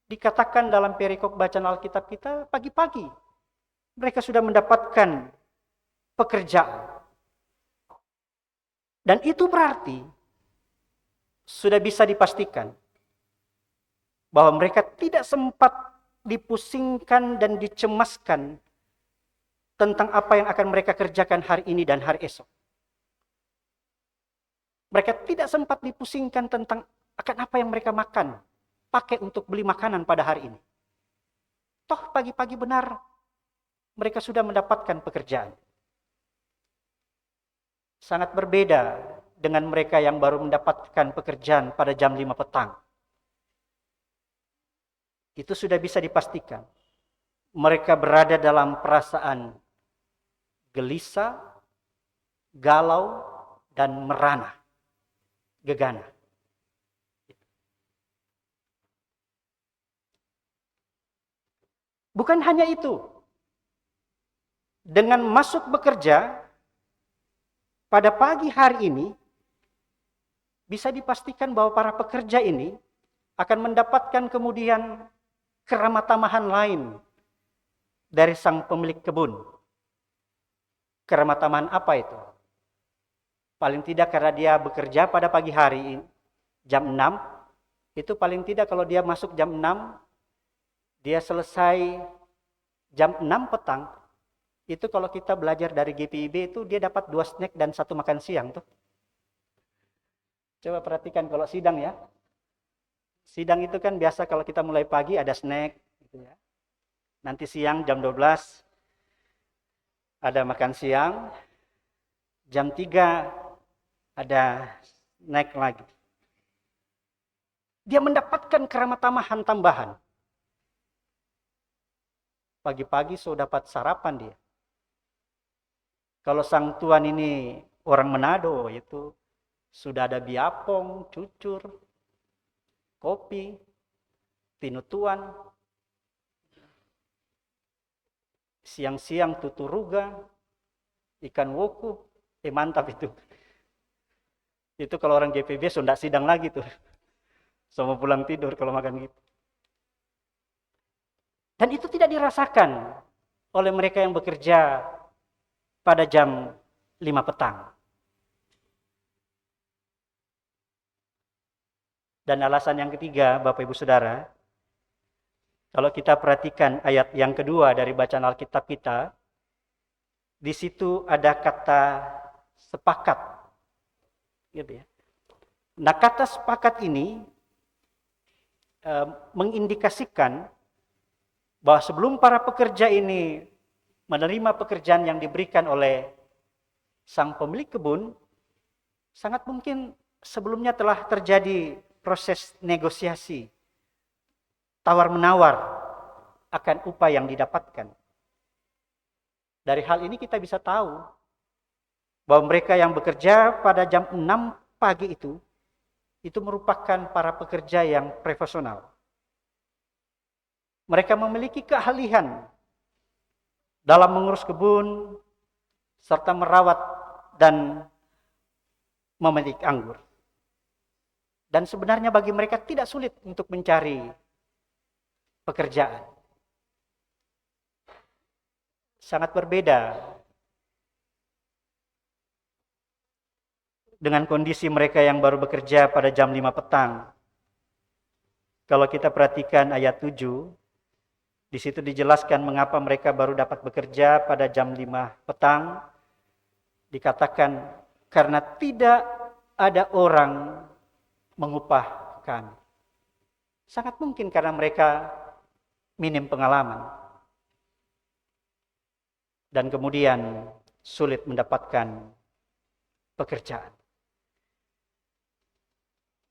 Dikatakan dalam perikop bacaan Alkitab kita, pagi-pagi mereka sudah mendapatkan pekerjaan. Dan itu berarti sudah bisa dipastikan bahwa mereka tidak sempat dipusingkan dan dicemaskan tentang apa yang akan mereka kerjakan hari ini dan hari esok. Mereka tidak sempat dipusingkan tentang akan apa yang mereka makan, pakai untuk beli makanan pada hari ini. Toh pagi-pagi benar mereka sudah mendapatkan pekerjaan. Sangat berbeda dengan mereka yang baru mendapatkan pekerjaan pada jam 5 petang. Itu sudah bisa dipastikan. Mereka berada dalam perasaan gelisah, galau, dan merana, gegana. Bukan hanya itu. Dengan masuk bekerja pada pagi hari ini, bisa dipastikan bahwa para pekerja ini akan mendapatkan kemudian keramatamahan lain dari sang pemilik kebun. Keramatamahan apa itu? Paling tidak karena dia bekerja pada pagi hari jam 6, itu paling tidak kalau dia masuk jam 6, dia selesai jam 6 petang, itu kalau kita belajar dari GPIB itu dia dapat 2 snack dan 1 makan siang tuh. Coba perhatikan kalau sidang ya. Sidang itu kan biasa kalau kita mulai pagi ada snack gitu ya. Nanti siang jam 12 ada makan siang. Jam 3 ada snack lagi. Dia mendapatkan keramatamahan tambahan. Pagi-pagi sudah dapat sarapan dia. Kalau sang tuan ini orang Manado, itu sudah ada biapong, cucur, kopi, tinutuan. Siang-siang tuturuga, ikan woku, mantap itu. Itu kalau orang GPB sudah sidang lagi tuh. Sama pulang tidur kalau makan gitu. Dan itu tidak dirasakan oleh mereka yang bekerja pada jam 5 petang. Dan alasan yang ketiga, Bapak Ibu Saudara, kalau kita perhatikan ayat yang kedua dari bacaan Alkitab kita, di situ ada kata sepakat. Gitu ya. Nah, kata sepakat ini mengindikasikan bahwa sebelum para pekerja ini menerima pekerjaan yang diberikan oleh sang pemilik kebun, sangat mungkin sebelumnya telah terjadi proses negosiasi, tawar-menawar akan upah yang didapatkan. Dari hal ini kita bisa tahu bahwa mereka yang bekerja pada jam 6 pagi itu merupakan para pekerja yang profesional. Mereka memiliki keahlian dalam mengurus kebun, serta merawat dan memetik anggur. Dan sebenarnya bagi mereka tidak sulit untuk mencari pekerjaan. Sangat berbeda dengan kondisi mereka yang baru bekerja pada jam 5 petang. Kalau kita perhatikan ayat 7, di situ dijelaskan mengapa mereka baru dapat bekerja pada jam 5 petang. Dikatakan karena tidak ada orang mengupah kami. Sangat mungkin karena mereka minim pengalaman. Dan kemudian sulit mendapatkan pekerjaan.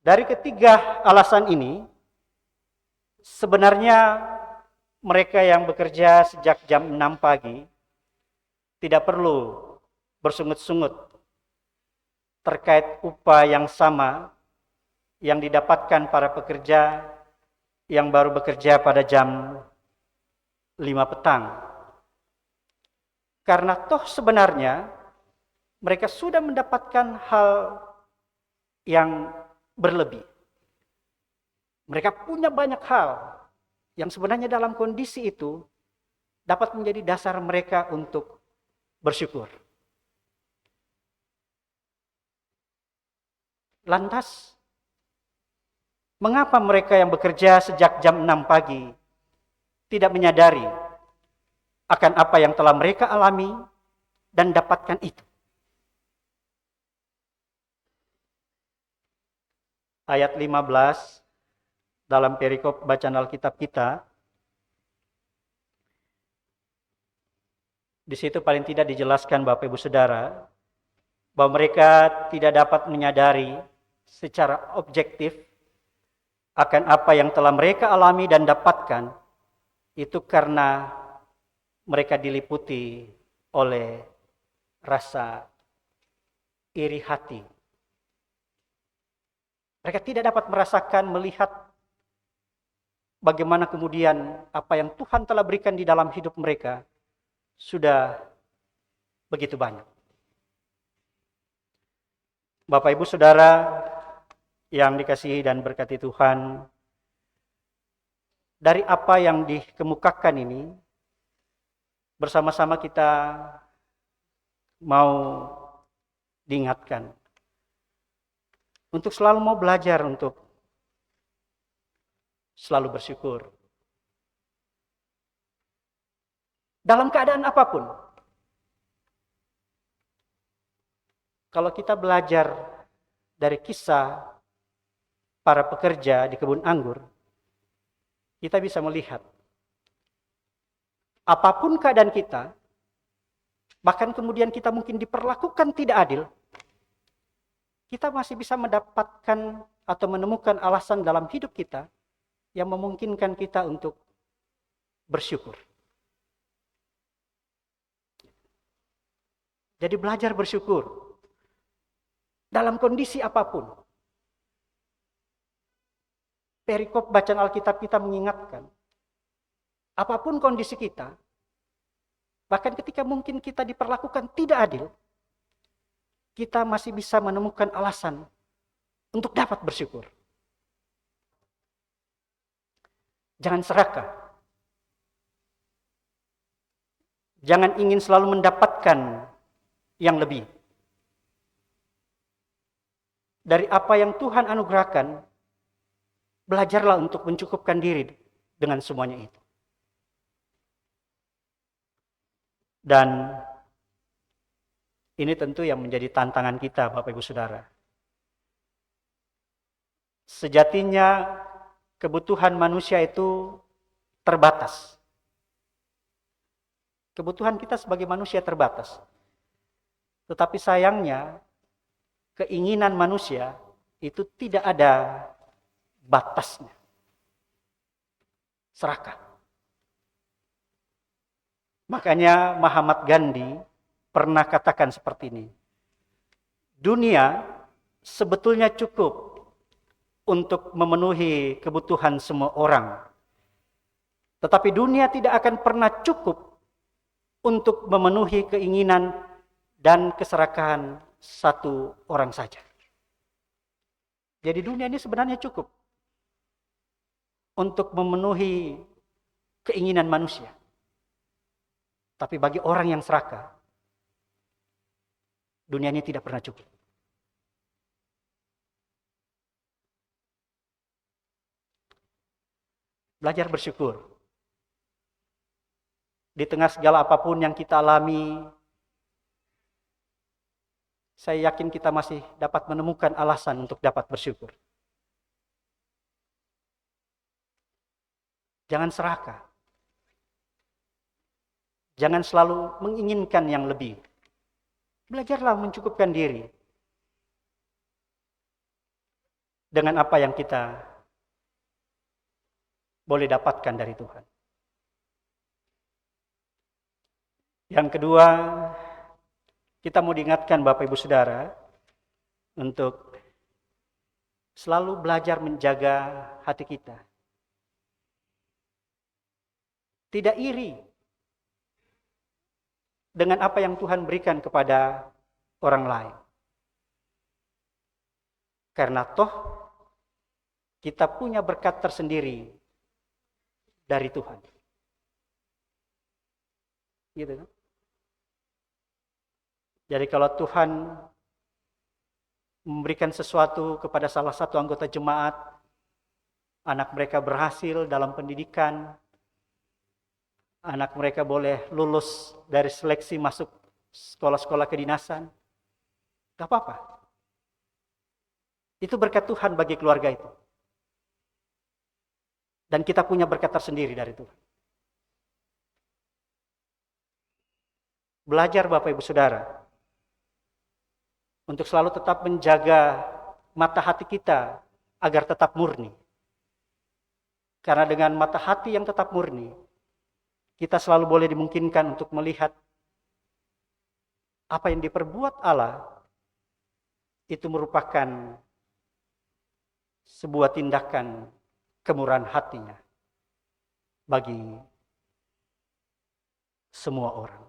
Dari ketiga alasan ini, sebenarnya mereka yang bekerja sejak jam 6 pagi tidak perlu bersungut-sungut terkait upah yang sama yang didapatkan para pekerja yang baru bekerja pada jam 5 petang. Karena toh sebenarnya mereka sudah mendapatkan hal yang berlebih. Mereka punya banyak hal yang sebenarnya dalam kondisi itu dapat menjadi dasar mereka untuk bersyukur. Lantas, mengapa mereka yang bekerja sejak jam 6 pagi tidak menyadari akan apa yang telah mereka alami dan dapatkan itu? Ayat 15 dalam perikop bacaan Alkitab kita, di situ paling tidak dijelaskan Bapak Ibu Saudara bahwa mereka tidak dapat menyadari secara objektif akan apa yang telah mereka alami dan dapatkan itu karena mereka diliputi oleh rasa iri hati. Mereka tidak dapat merasakan, melihat bagaimana kemudian apa yang Tuhan telah berikan di dalam hidup mereka sudah begitu banyak. Bapak Ibu Saudara yang dikasihi dan berkati Tuhan, dari apa yang dikemukakan ini, bersama-sama kita mau diingatkan untuk selalu mau belajar untuk selalu bersyukur. Dalam keadaan apapun. Kalau kita belajar dari kisah para pekerja di kebun anggur, kita bisa melihat apapun keadaan kita, bahkan kemudian kita mungkin diperlakukan tidak adil, kita masih bisa mendapatkan atau menemukan alasan dalam hidup kita yang memungkinkan kita untuk bersyukur. Jadi belajar bersyukur dalam kondisi apapun. Perikop bacaan Alkitab kita mengingatkan, apapun kondisi kita, bahkan ketika mungkin kita diperlakukan tidak adil, kita masih bisa menemukan alasan untuk dapat bersyukur. Jangan serakah. Jangan ingin selalu mendapatkan yang lebih dari apa yang Tuhan anugerahkan. Belajarlah untuk mencukupkan diri dengan semuanya itu. Dan ini tentu yang menjadi tantangan kita, Bapak Ibu Saudara. Sejatinya kebutuhan manusia itu terbatas. Kebutuhan kita sebagai manusia terbatas. Tetapi sayangnya, keinginan manusia itu tidak ada batasnya. Serakah. Makanya Mahatma Gandhi pernah katakan seperti ini. Dunia sebetulnya cukup untuk memenuhi kebutuhan semua orang. Tetapi dunia tidak akan pernah cukup untuk memenuhi keinginan dan keserakahan satu orang saja. Jadi dunia ini sebenarnya cukup untuk memenuhi keinginan manusia. Tapi bagi orang yang serakah, dunia ini tidak pernah cukup. Belajar bersyukur. Di tengah segala apapun yang kita alami, saya yakin kita masih dapat menemukan alasan untuk dapat bersyukur. Jangan serakah. Jangan selalu menginginkan yang lebih. Belajarlah mencukupkan diri dengan apa yang kita boleh dapatkan dari Tuhan. Yang kedua, kita mau diingatkan Bapak Ibu Saudara untuk selalu belajar menjaga hati kita. Tidak iri dengan apa yang Tuhan berikan kepada orang lain. Karena toh kita punya berkat tersendiri dari Tuhan. Gitu kan? Jadi kalau Tuhan memberikan sesuatu kepada salah satu anggota jemaat, anak mereka berhasil dalam pendidikan, anak mereka boleh lulus dari seleksi masuk sekolah-sekolah kedinasan, gak apa-apa. Itu berkat Tuhan bagi keluarga itu. Dan kita punya berkat tersendiri dari Tuhan. Belajar Bapak Ibu Saudara, untuk selalu tetap menjaga mata hati kita agar tetap murni. Karena dengan mata hati yang tetap murni, kita selalu boleh dimungkinkan untuk melihat apa yang diperbuat Allah itu merupakan sebuah tindakan kemurahan hatinya bagi semua orang.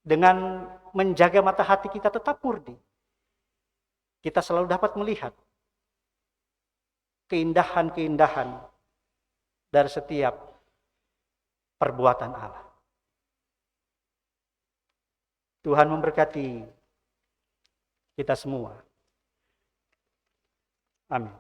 Dengan menjaga mata hati kita tetap murni, kita selalu dapat melihat keindahan-keindahan dari setiap perbuatan Allah. Tuhan memberkati kita semua. Amin.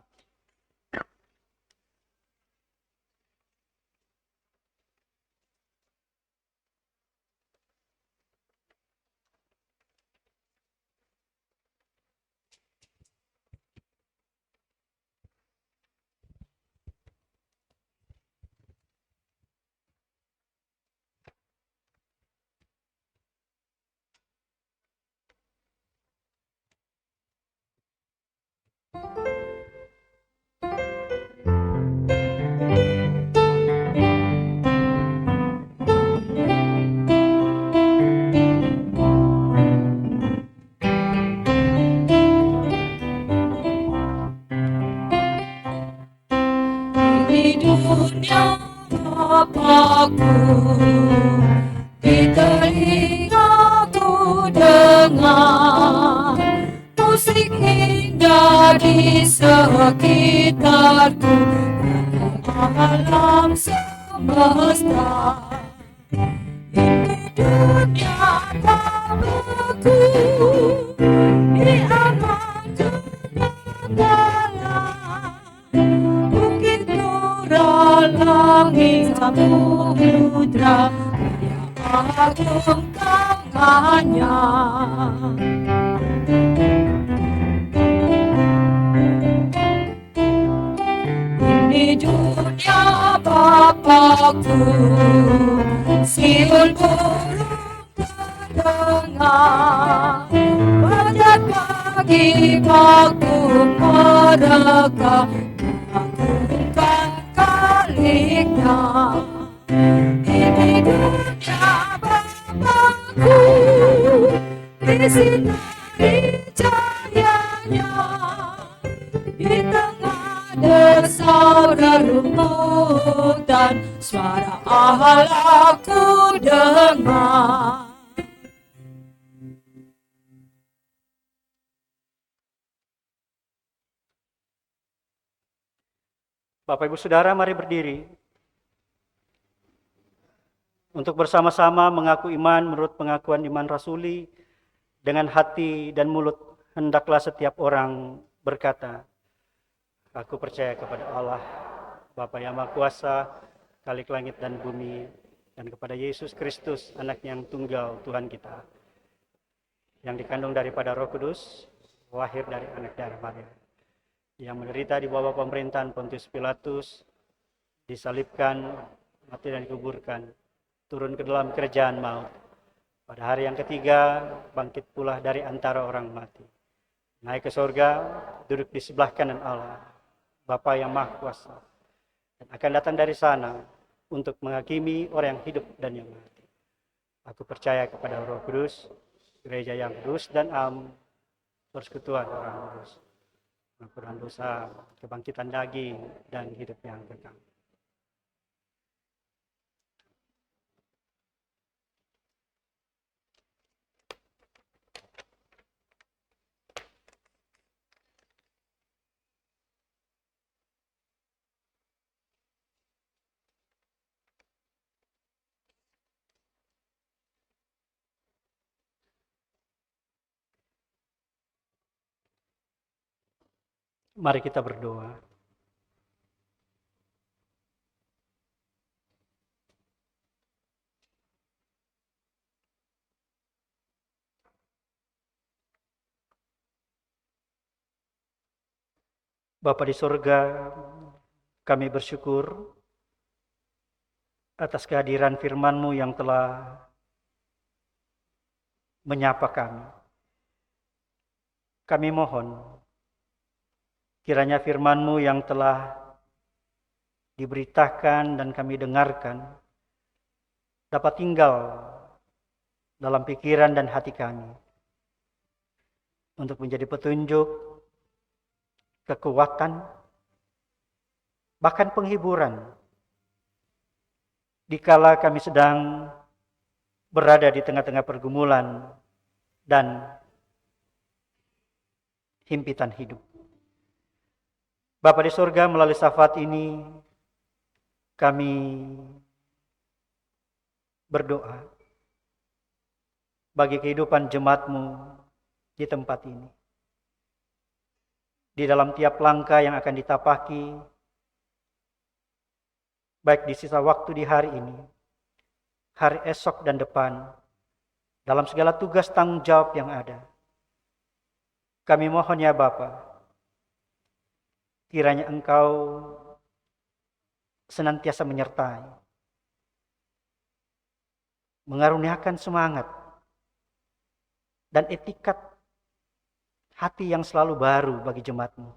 Di dunia Bapakku, di telingaku dengar musik indah di sekitarku, alam semesta. Ini dunia Bapakku, di aman kegagalan, bukit nura langit samudra, yang agung tangannya. Ini dunia Bapakku, siul burung terdengar, fajar pagi waktu mereka mengagungkan Khaliknya. Ini dunia Bapakku, disinari cahayanya, di tengah desau rerumputan, suara Allah ku dengar. Bapak Ibu Saudara, mari berdiri untuk bersama-sama mengaku iman menurut pengakuan iman rasuli. Dengan hati dan mulut hendaklah setiap orang berkata, aku percaya kepada Allah, Bapa yang Maha Kuasa, Khalik langit dan bumi, dan kepada Yesus Kristus, Anak-Nya yang tunggal, Tuhan kita, yang dikandung daripada Roh Kudus, lahir dari anak darah Maria, yang menderita di bawah pemerintahan Pontius Pilatus, disalibkan, mati dan dikuburkan, turun ke dalam kerajaan maut. Pada hari yang ketiga, bangkit pula dari antara orang mati, naik ke surga, duduk di sebelah kanan Allah, Bapa yang Maha Kuasa, dan akan datang dari sana untuk menghakimi orang yang hidup dan yang mati. Aku percaya kepada Roh Kudus, gereja yang kudus dan am, persekutuan orang kudus, pengampunan dosa, kebangkitan daging, dan hidup yang kekal. Mari kita berdoa. Bapa di sorga, kami bersyukur atas kehadiran firman-Mu yang telah menyapa kami. Kami mohon, kiranya firman-Mu yang telah diberitakan dan kami dengarkan dapat tinggal dalam pikiran dan hati kami untuk menjadi petunjuk, kekuatan, bahkan penghiburan dikala kami sedang berada di tengah-tengah pergumulan dan himpitan hidup. Bapa di surga, melalui syafaat ini Kami berdoa bagi kehidupan jemaat-Mu di tempat ini. Di dalam tiap langkah yang akan ditapaki, baik di sisa waktu di hari ini, hari esok dan depan, dalam segala tugas tanggung jawab yang ada. Kami mohon ya Bapa, kiranya Engkau senantiasa menyertai, mengaruniakan semangat dan etikat hati yang selalu baru bagi jemaat-Mu.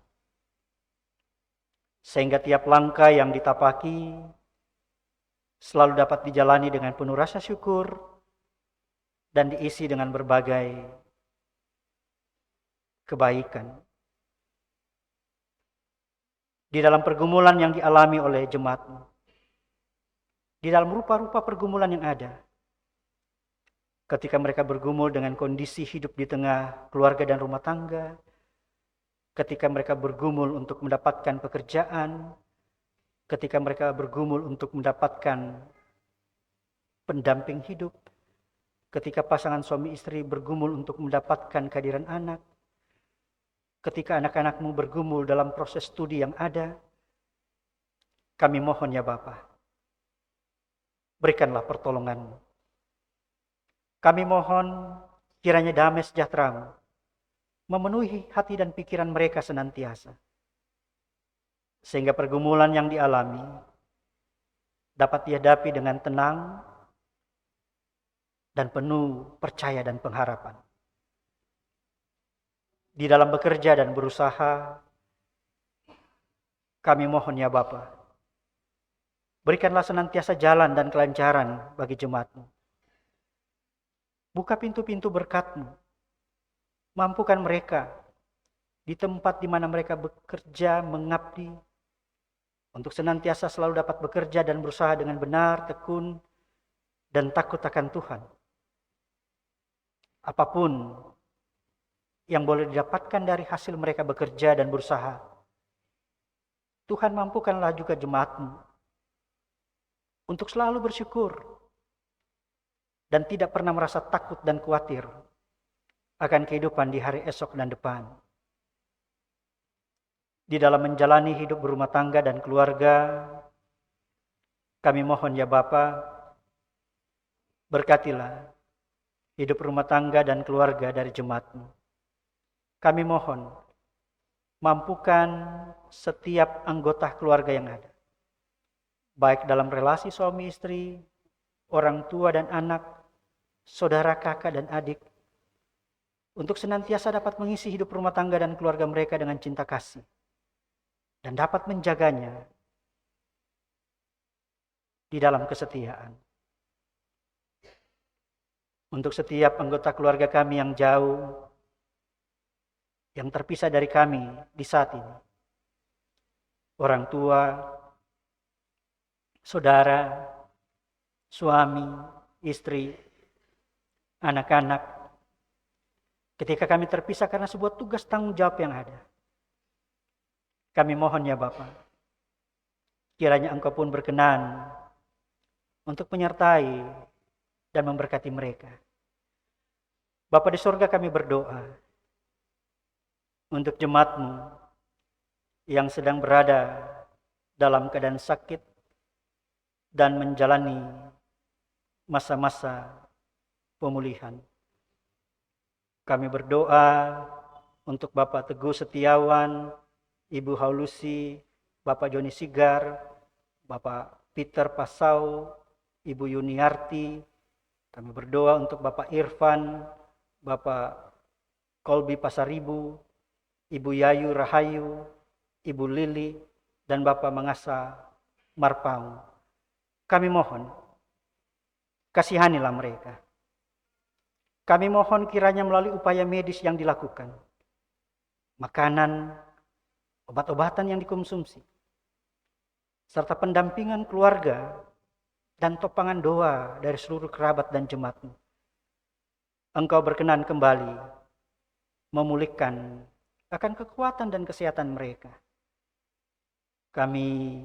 Sehingga tiap langkah yang ditapaki selalu dapat dijalani dengan penuh rasa syukur dan diisi dengan berbagai kebaikan. Di dalam pergumulan yang dialami oleh jemaat-Mu, di dalam rupa-rupa pergumulan yang ada, ketika mereka bergumul dengan kondisi hidup di tengah keluarga dan rumah tangga, ketika mereka bergumul untuk mendapatkan pekerjaan, ketika mereka bergumul untuk mendapatkan pendamping hidup, ketika pasangan suami istri bergumul untuk mendapatkan kehadiran anak, ketika anak-anak-Mu bergumul dalam proses studi yang ada, kami mohon ya Bapa, berikanlah pertolongan-Mu. Kami mohon kiranya damai sejahtera-Mu memenuhi hati dan pikiran mereka senantiasa, sehingga pergumulan yang dialami dapat dihadapi dengan tenang dan penuh percaya dan pengharapan. Di dalam bekerja dan berusaha, kami mohon ya Bapa, berikanlah senantiasa jalan dan kelancaran bagi jemaat-Mu. Buka pintu-pintu berkat-Mu. Mampukan mereka di tempat di mana mereka bekerja, mengabdi, untuk senantiasa selalu dapat bekerja dan berusaha dengan benar, tekun, dan takut akan Tuhan. Apapun yang boleh didapatkan dari hasil mereka bekerja dan berusaha, Tuhan mampukanlah juga jemaat-Mu untuk selalu bersyukur dan tidak pernah merasa takut dan khawatir akan kehidupan di hari esok dan depan. Di dalam menjalani hidup berumah tangga dan keluarga, kami mohon ya Bapa, berkatilah hidup rumah tangga dan keluarga dari jemaat-Mu. Kami mohon, mampukan setiap anggota keluarga yang ada, baik dalam relasi suami istri, orang tua dan anak, saudara kakak dan adik, untuk senantiasa dapat mengisi hidup rumah tangga dan keluarga mereka dengan cinta kasih, dan dapat menjaganya di dalam kesetiaan. Untuk setiap anggota keluarga kami yang jauh, yang terpisah dari kami di saat ini, orang tua, saudara, suami, istri, anak-anak, ketika kami terpisah karena sebuah tugas tanggung jawab yang ada, kami mohon ya Bapa, kiranya Engkau pun berkenan untuk menyertai dan memberkati mereka. Bapa di surga, kami berdoa untuk jemaat-Mu yang sedang berada dalam keadaan sakit dan menjalani masa-masa pemulihan. Kami berdoa untuk Bapak Teguh Setiawan, Ibu Haulusi, Bapak Joni Sigar, Bapak Peter Pasau, Ibu Yuniarti. Kami berdoa untuk Bapak Irfan, Bapak Kolbi Pasaribu, Ibu Yayu Rahayu, Ibu Lili, dan Bapak Mangasa Marpaung. Kami mohon, kasihanilah mereka. Kami mohon kiranya melalui upaya medis yang dilakukan, makanan, obat-obatan yang dikonsumsi, serta pendampingan keluarga dan topangan doa dari seluruh kerabat dan jemaat-Mu, Engkau berkenan kembali memulihkan akan kekuatan dan kesehatan mereka. Kami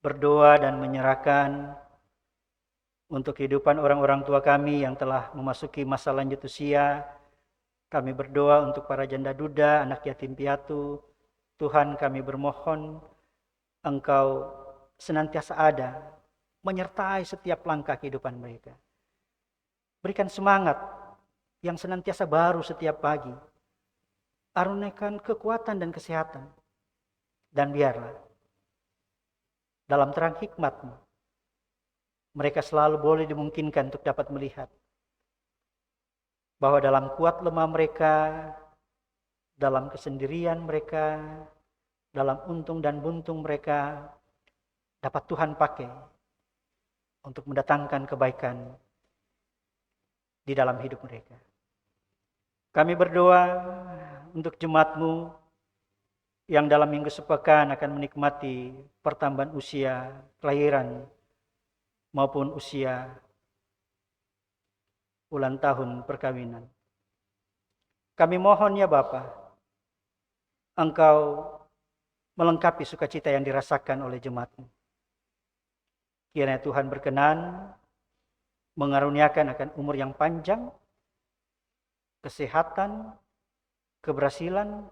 berdoa dan menyerahkan untuk kehidupan orang-orang tua kami yang telah memasuki masa lanjut usia. Kami berdoa untuk para janda duda, anak yatim piatu. Tuhan, kami bermohon Engkau senantiasa ada, menyertai setiap langkah kehidupan mereka. Berikan semangat yang senantiasa baru setiap pagi. Aruniakan kekuatan dan kesehatan. Dan biarlah dalam terang hikmat-Mu, mereka selalu boleh dimungkinkan untuk dapat melihat bahwa dalam kuat lemah mereka, dalam kesendirian mereka, dalam untung dan buntung mereka, dapat Tuhan pakai untuk mendatangkan kebaikan di dalam hidup mereka. Kami berdoa untuk jemaat-Mu yang dalam minggu sepekan akan menikmati pertambahan usia kelahiran maupun usia ulang tahun perkawinan. Kami mohon ya Bapa, Engkau melengkapi sukacita yang dirasakan oleh jemaat-Mu. Kiranya Tuhan berkenan mengaruniakan akan umur yang panjang, kesehatan, keberhasilan,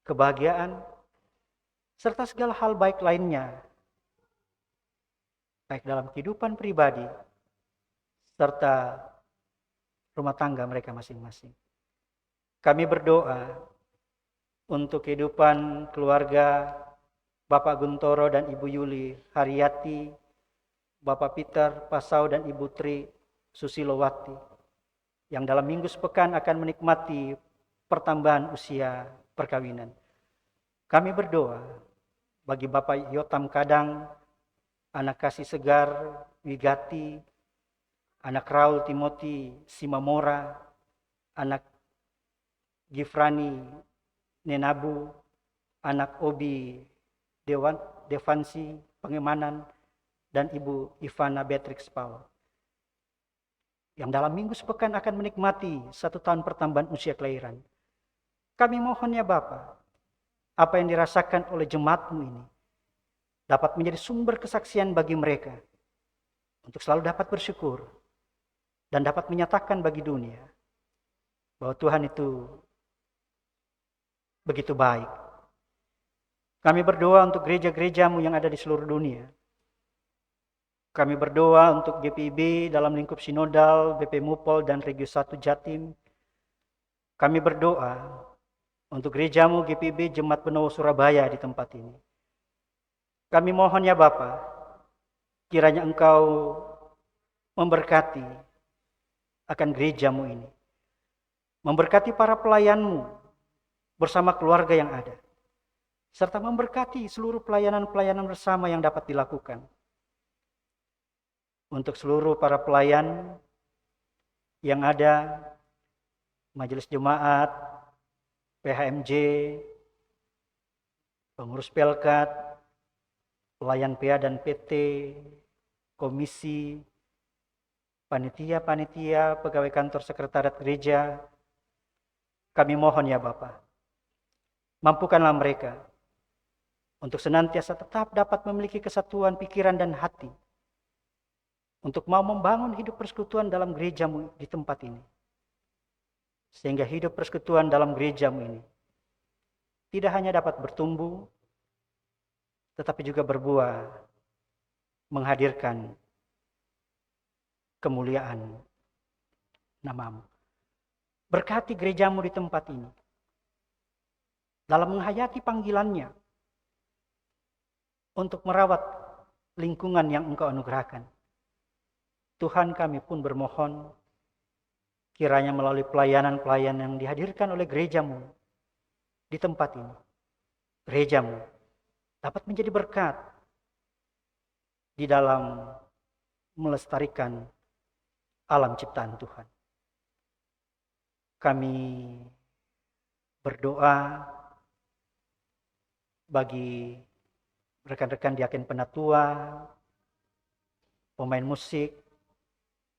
kebahagiaan, serta segala hal baik lainnya, baik dalam kehidupan pribadi, serta rumah tangga mereka masing-masing. Kami berdoa untuk kehidupan keluarga Bapak Guntoro dan Ibu Yuli Haryati, Bapak Peter Pasau dan Ibu Tri Susilowati, yang dalam minggu sepekan akan menikmati pertambahan usia perkawinan. Kami berdoa bagi Bapak Yotam Kadang, anak Kasih Segar Wigati, anak Raul Timothy Simamora, anak Gifrani Nenabu, anak Obi Devansi Pengemanan, dan Ibu Ivana Beatrix Paul, yang dalam minggu sepekan akan menikmati 1 tahun pertambahan usia kelahiran. Kami mohon ya Bapa, apa yang dirasakan oleh jemaat-Mu ini dapat menjadi sumber kesaksian bagi mereka untuk selalu dapat bersyukur dan dapat menyatakan bagi dunia bahwa Tuhan itu begitu baik. Kami berdoa untuk gereja-gereja-Mu yang ada di seluruh dunia. Kami berdoa untuk GPIB dalam lingkup sinodal, BP Mupol, dan Regio 1 Jatim. Kami berdoa untuk gereja-Mu GPIB Jemaat Benowo Surabaya di tempat ini. Kami mohon ya Bapa, kiranya Engkau memberkati akan gereja-Mu ini. Memberkati para pelayan-Mu bersama keluarga yang ada. Serta memberkati seluruh pelayanan-pelayanan bersama yang dapat dilakukan. Untuk seluruh para pelayan yang ada, majelis jemaat, PHMJ, pengurus Pelkat, pelayan PA dan PT, komisi, panitia-panitia, pegawai kantor sekretariat gereja, kami mohon ya Bapa, mampukanlah mereka untuk senantiasa tetap dapat memiliki kesatuan pikiran dan hati, untuk mau membangun hidup persekutuan dalam gereja-Mu di tempat ini. Sehingga hidup persekutuan dalam gereja-Mu ini tidak hanya dapat bertumbuh, tetapi juga berbuah, menghadirkan kemuliaan nama-Mu. Berkati gereja-Mu di tempat ini, dalam menghayati panggilannya, untuk merawat lingkungan yang Engkau anugerahkan. Tuhan, kami pun bermohon, kiranya melalui pelayanan-pelayanan yang dihadirkan oleh gereja-Mu di tempat ini, gereja-Mu dapat menjadi berkat di dalam melestarikan alam ciptaan Tuhan. Kami berdoa bagi rekan-rekan diaken penatua, pemain musik,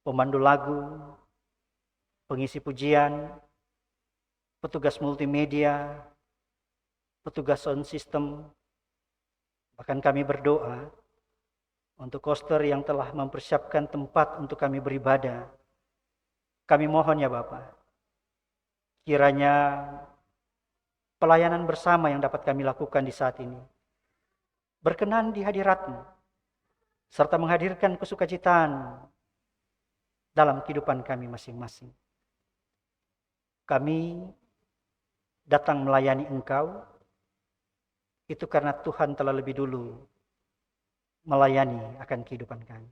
pemandu lagu, pengisi pujian, petugas multimedia, petugas sound system, Bahkan kami berdoa untuk koster yang telah mempersiapkan tempat untuk kami beribadah. Kami mohon ya Bapa, kiranya pelayanan bersama yang dapat kami lakukan di saat ini berkenan di hadirat-Mu, serta menghadirkan kesukacitaan dalam kehidupan kami masing-masing. Kami datang melayani Engkau, itu karena Tuhan telah lebih dulu melayani akan kehidupan kami.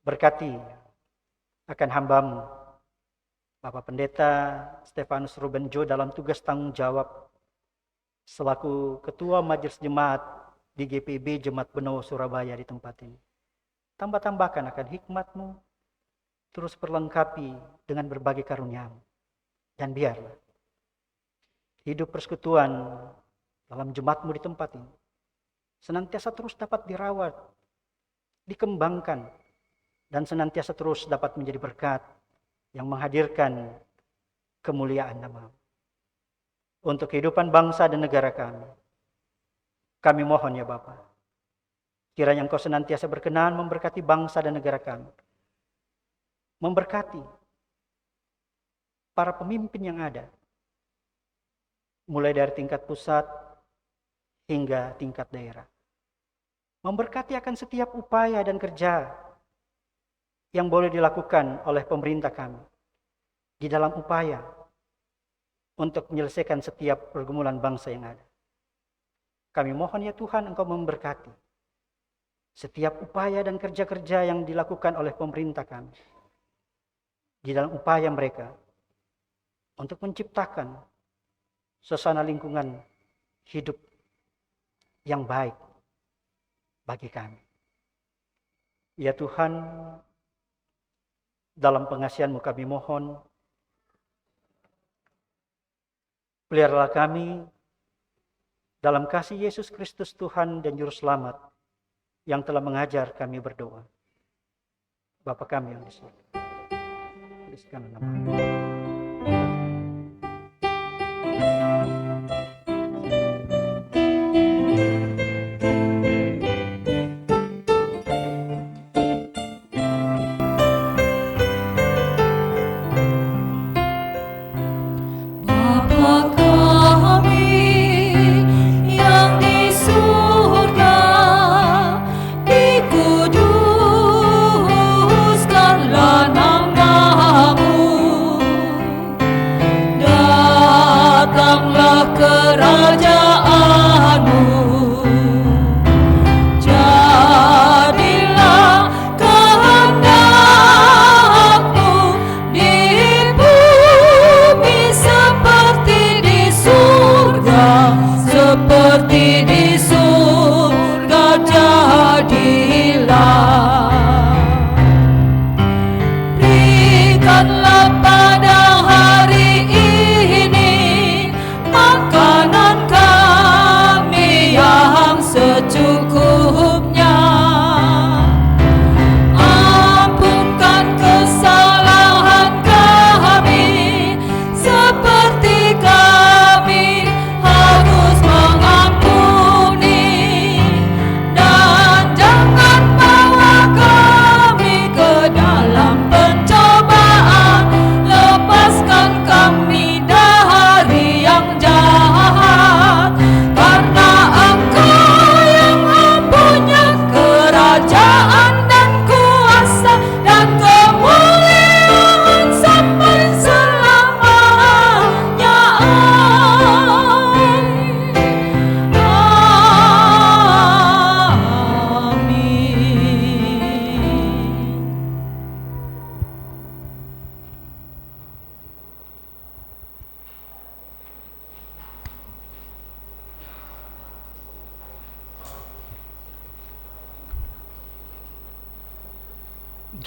Berkati akan hamba-Mu, Bapak Pendeta Stefanus Ruben Jo, dalam tugas tanggung jawab selaku Ketua Majelis Jemaat di GPB Jemaat Benowo Surabaya di tempat ini. Tambah-tambahkan akan hikmat-Mu, terus perlengkapi dengan berbagai karunia-Mu. Dan biarlah hidup persekutuan dalam jemaat-Mu di tempat ini senantiasa terus dapat dirawat, dikembangkan, dan senantiasa terus dapat menjadi berkat yang menghadirkan kemuliaan nama-Mu. Untuk kehidupan bangsa dan negara kami mohon ya Bapa, kiranya Engkau senantiasa berkenan memberkati bangsa dan negara kami, memberkati para pemimpin yang ada, mulai dari tingkat pusat hingga tingkat daerah. Memberkati akan setiap upaya dan kerja yang boleh dilakukan oleh pemerintah kami di dalam upaya untuk menyelesaikan setiap pergumulan bangsa yang ada. Kami mohon ya Tuhan, Engkau memberkati setiap upaya dan kerja-kerja yang dilakukan oleh pemerintah kami di dalam upaya mereka untuk menciptakan suasana lingkungan hidup yang baik bagi kami. Ya Tuhan, dalam pengasihan-Mu kami mohon, peliharalah kami dalam kasih Yesus Kristus Tuhan dan Juru Selamat yang telah mengajar kami berdoa. Bapa kami yang di surga, tuliskan nama-Mu.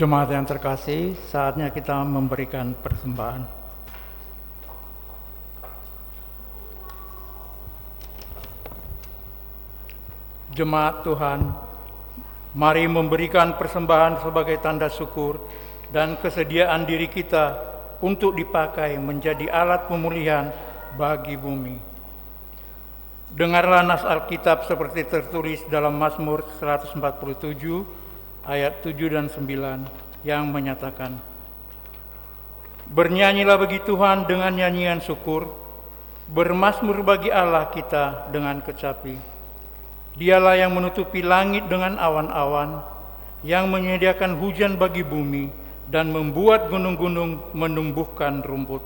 Jemaat yang terkasih, saatnya kita memberikan persembahan. Jemaat Tuhan, mari memberikan persembahan sebagai tanda syukur dan kesediaan diri kita untuk dipakai menjadi alat pemulihan bagi bumi. Dengarlah nas Alkitab seperti tertulis dalam Mazmur 147 ayat 7 dan 9 yang menyatakan, bernyanyilah bagi Tuhan dengan nyanyian syukur, bermazmur bagi Allah kita dengan kecapi. Dialah yang menutupi langit dengan awan-awan, yang menyediakan hujan bagi bumi, dan membuat gunung-gunung menumbuhkan rumput.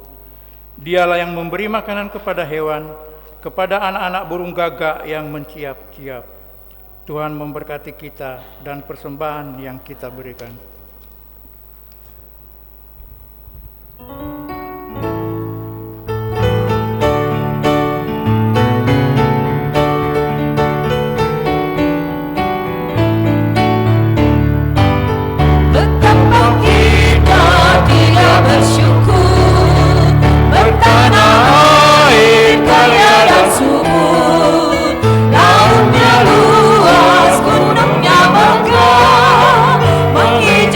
Dialah yang memberi makanan kepada hewan, kepada anak-anak burung gagak yang menciap-ciap. Tuhan memberkati kita dan persembahan yang kita berikan. Betapa kita tidak bersyukur, bertanah air kaya dan subur, lautnya luas, gunungnya megah, menghijau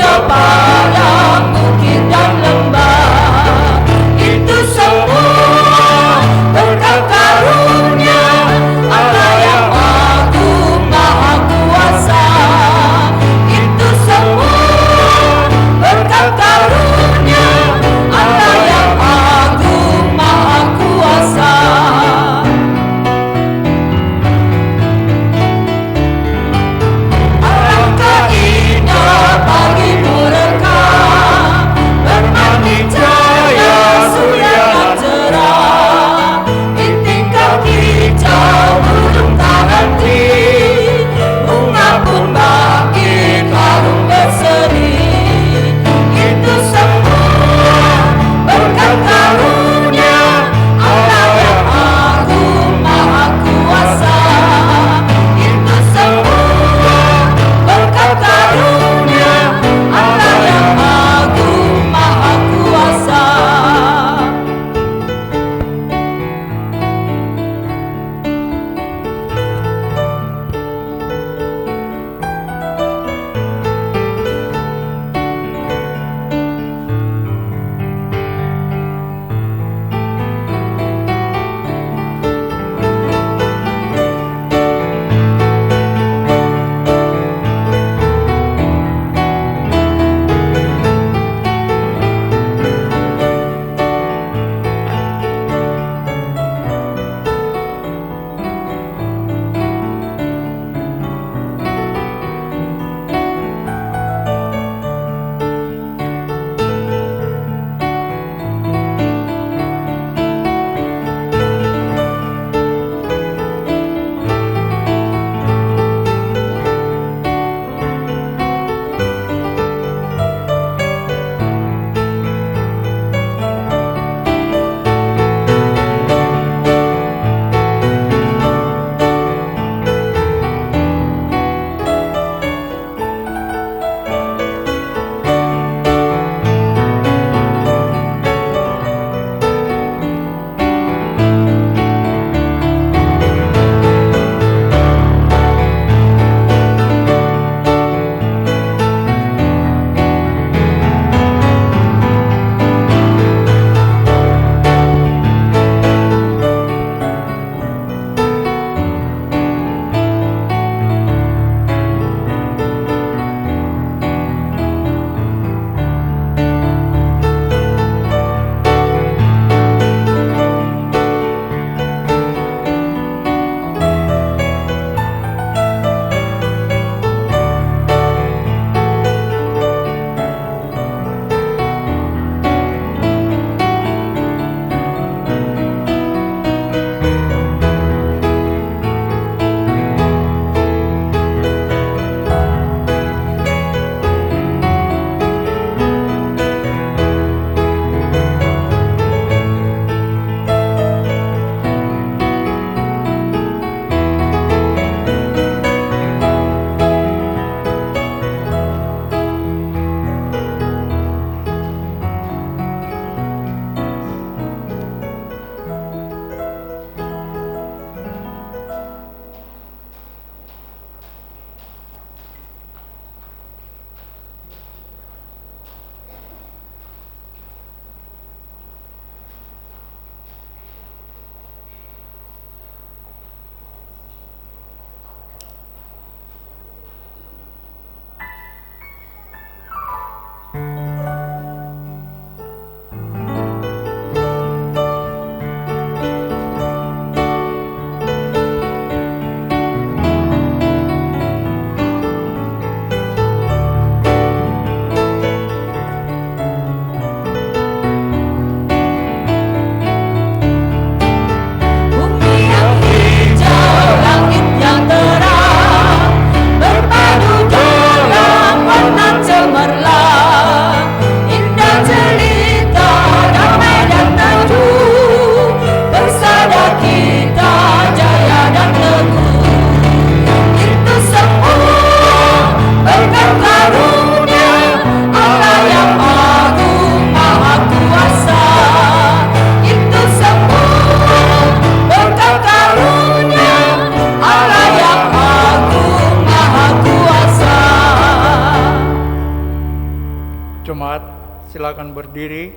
Jemaat, silakan berdiri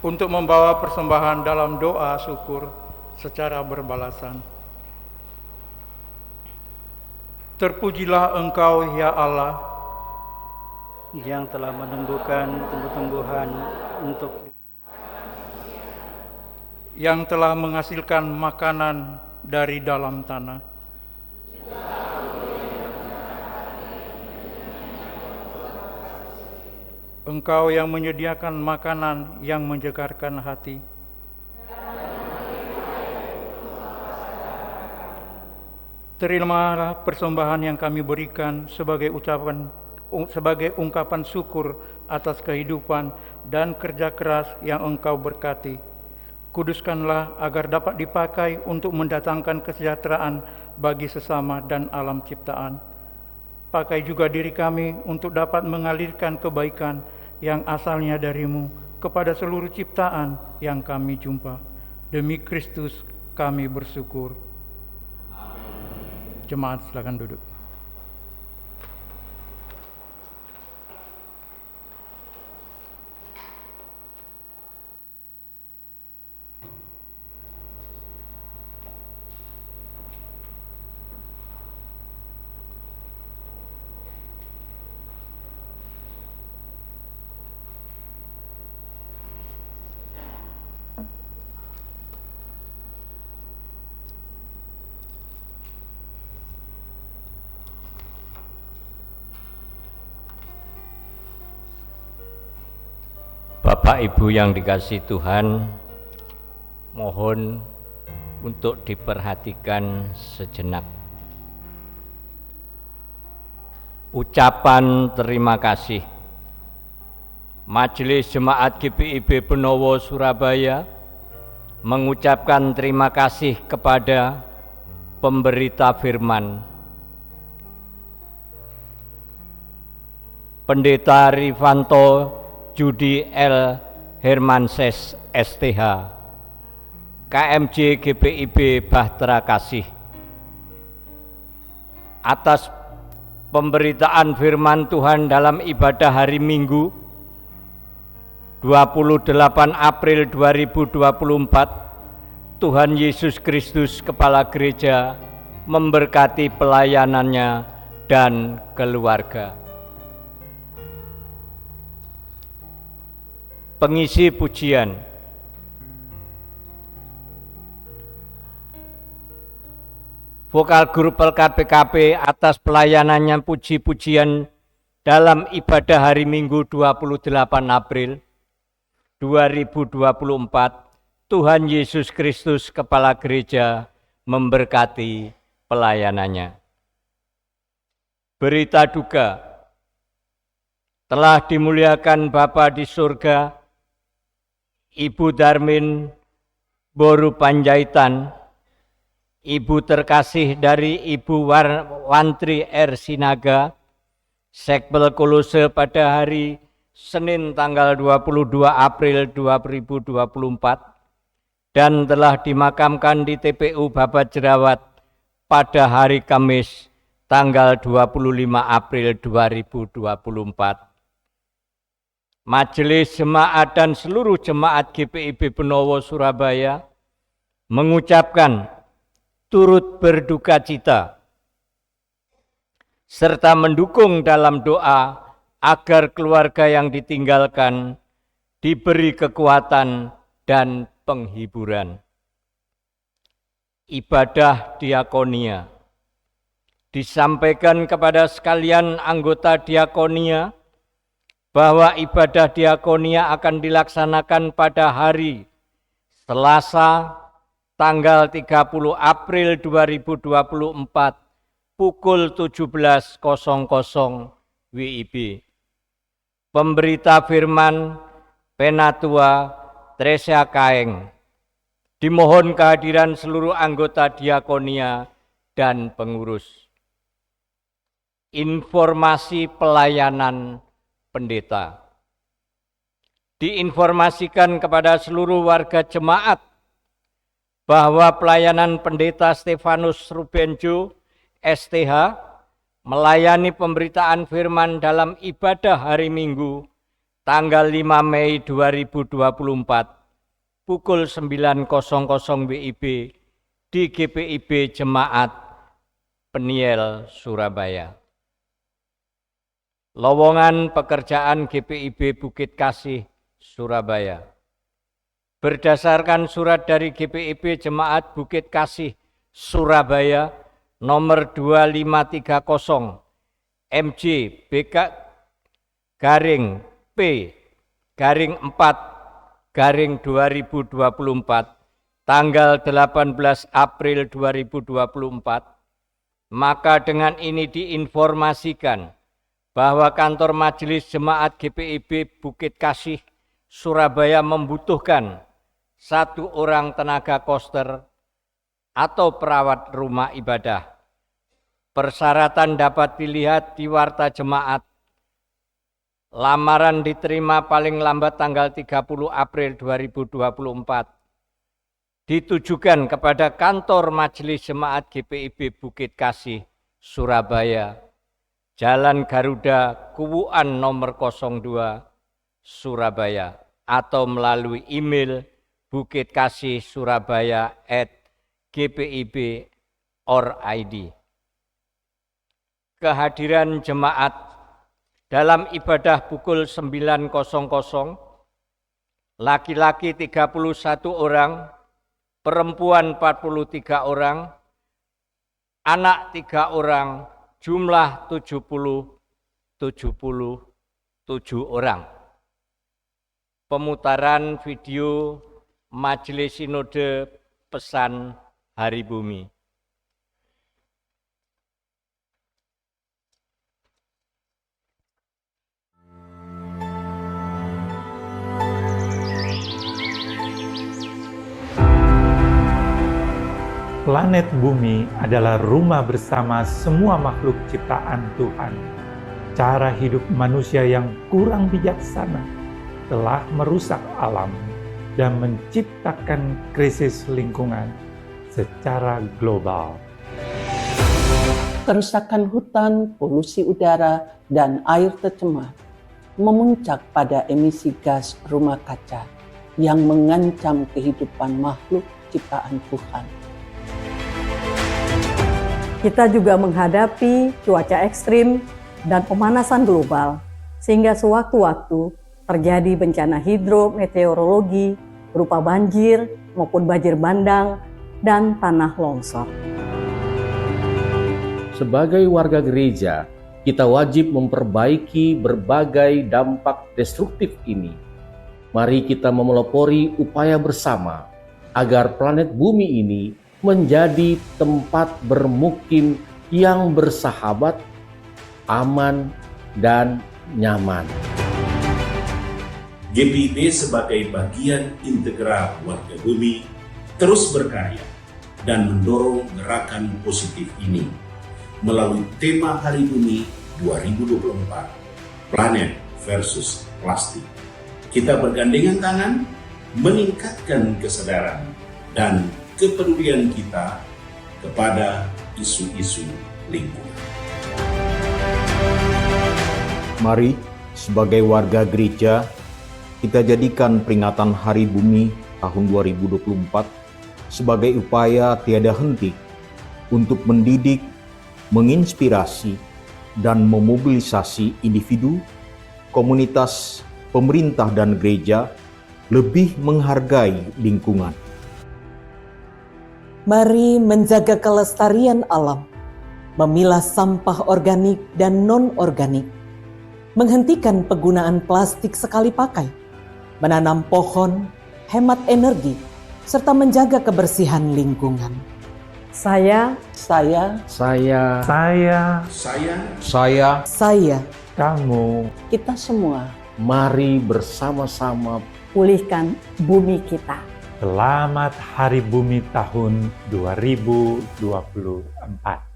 untuk membawa persembahan dalam doa syukur secara berbalasan. Terpujilah Engkau, ya Allah, yang telah menumbuhkan tumbuh-tumbuhan untuk yang telah menghasilkan makanan dari dalam tanah. Engkau yang menyediakan makanan yang menyegarkan hati. Terimalah persembahan yang kami berikan sebagai ungkapan syukur atas kehidupan dan kerja keras yang Engkau berkati. Kuduskanlah agar dapat dipakai untuk mendatangkan kesejahteraan bagi sesama dan alam ciptaan. Pakai juga diri kami untuk dapat mengalirkan kebaikan yang asalnya dari-Mu kepada seluruh ciptaan yang kami jumpa. Demi Kristus kami bersyukur. Jemaat, silakan duduk. Bapak Ibu yang dikasihi Tuhan, mohon untuk diperhatikan sejenak. Ucapan terima kasih. Majelis Jemaat GPIB Benowo Surabaya mengucapkan terima kasih kepada pemberita firman, Pendeta Rifanto Judi L. Hermanses STH, KMJ GPIB Bahtera Kasih, atas pemberitaan firman Tuhan dalam ibadah hari Minggu 28 April 2024. Tuhan Yesus Kristus Kepala Gereja memberkati pelayanannya dan keluarga. Pengisi pujian. Vokal grup LKPKP atas pelayanannya puji-pujian dalam ibadah hari Minggu 28 April 2024. Tuhan Yesus Kristus Kepala Gereja memberkati pelayanannya. Berita duka. Telah dimuliakan Bapa di surga, Ibu Darmin Boru Panjaitan, Ibu terkasih dari Ibu Wantri R. Sinaga, Sekbel Kolose pada hari Senin tanggal 22 April 2024, dan telah dimakamkan di TPU Babat Jerawat pada hari Kamis tanggal 25 April 2024. Majelis Jemaat dan seluruh jemaat GPIB Benowo Surabaya mengucapkan turut berduka cita serta mendukung dalam doa agar keluarga yang ditinggalkan diberi kekuatan dan penghiburan. Ibadah diakonia disampaikan kepada sekalian anggota diakonia bahwa ibadah diakonia akan dilaksanakan pada hari Selasa tanggal 30 April 2024 pukul 17.00 WIB. Pemberita firman Penatua Tresia Kaeng. Dimohon kehadiran seluruh anggota diakonia dan pengurus. Informasi pelayanan pendeta. Diinformasikan kepada seluruh warga jemaat bahwa pelayanan pendeta Stefanus Rubenjo STH melayani pemberitaan firman dalam ibadah hari Minggu tanggal 5 Mei 2024 pukul 9.00 WIB di GPIB Jemaat Peniel Surabaya. Lowongan pekerjaan GPIB Bukit Kasih Surabaya. Berdasarkan surat dari GPIB Jemaat Bukit Kasih Surabaya nomor 2530 MJ BK garing P garing 4 garing 2024 tanggal 18 April 2024, maka dengan ini diinformasikan bahwa kantor Majelis Jemaat GPIB Bukit Kasih Surabaya membutuhkan 1 orang tenaga koster atau perawat rumah ibadah. Persyaratan dapat dilihat di Warta Jemaat. Lamaran diterima paling lambat tanggal 30 April 2024. Ditujukan kepada kantor Majelis Jemaat GPIB Bukit Kasih Surabaya, Jalan Garuda Kuwuan nomor 02 Surabaya, atau melalui email bukitkasihsurabaya@gpib.or.id. Kehadiran jemaat dalam ibadah pukul 9.00, laki-laki 31 orang, perempuan 43 orang, anak 3 orang, jumlah 77 orang. Pemutaran video Majelis Sinode Pesan Hari Bumi. Planet bumi adalah rumah bersama semua makhluk ciptaan Tuhan. Cara hidup manusia yang kurang bijaksana telah merusak alam dan menciptakan krisis lingkungan secara global. Kerusakan hutan, polusi udara, dan air tercemar memuncak pada emisi gas rumah kaca yang mengancam kehidupan makhluk ciptaan Tuhan. Kita juga menghadapi cuaca ekstrim dan pemanasan global, sehingga sewaktu-waktu terjadi bencana hidrometeorologi berupa banjir maupun banjir bandang dan tanah longsor. Sebagai warga gereja, kita wajib memperbaiki berbagai dampak destruktif ini. Mari kita memelopori upaya bersama agar planet bumi ini menjadi tempat bermukim yang bersahabat, aman, dan nyaman. GPIB sebagai bagian integral warga bumi terus berkarya dan mendorong gerakan positif ini melalui tema Hari Bumi 2024, Planet versus Plastik. Kita bergandengan tangan meningkatkan kesadaran dan kepedulian kita kepada isu-isu lingkungan. Mari sebagai warga gereja kita jadikan peringatan Hari Bumi tahun 2024 sebagai upaya tiada henti untuk mendidik, menginspirasi, dan memobilisasi individu, komunitas, pemerintah, dan gereja lebih menghargai lingkungan. Mari menjaga kelestarian alam, memilah sampah organik dan non-organik, menghentikan penggunaan plastik sekali pakai, menanam pohon, hemat energi, serta menjaga kebersihan lingkungan. Saya, kamu, kita semua, mari bersama-sama pulihkan bumi kita. Selamat Hari Bumi tahun 2024.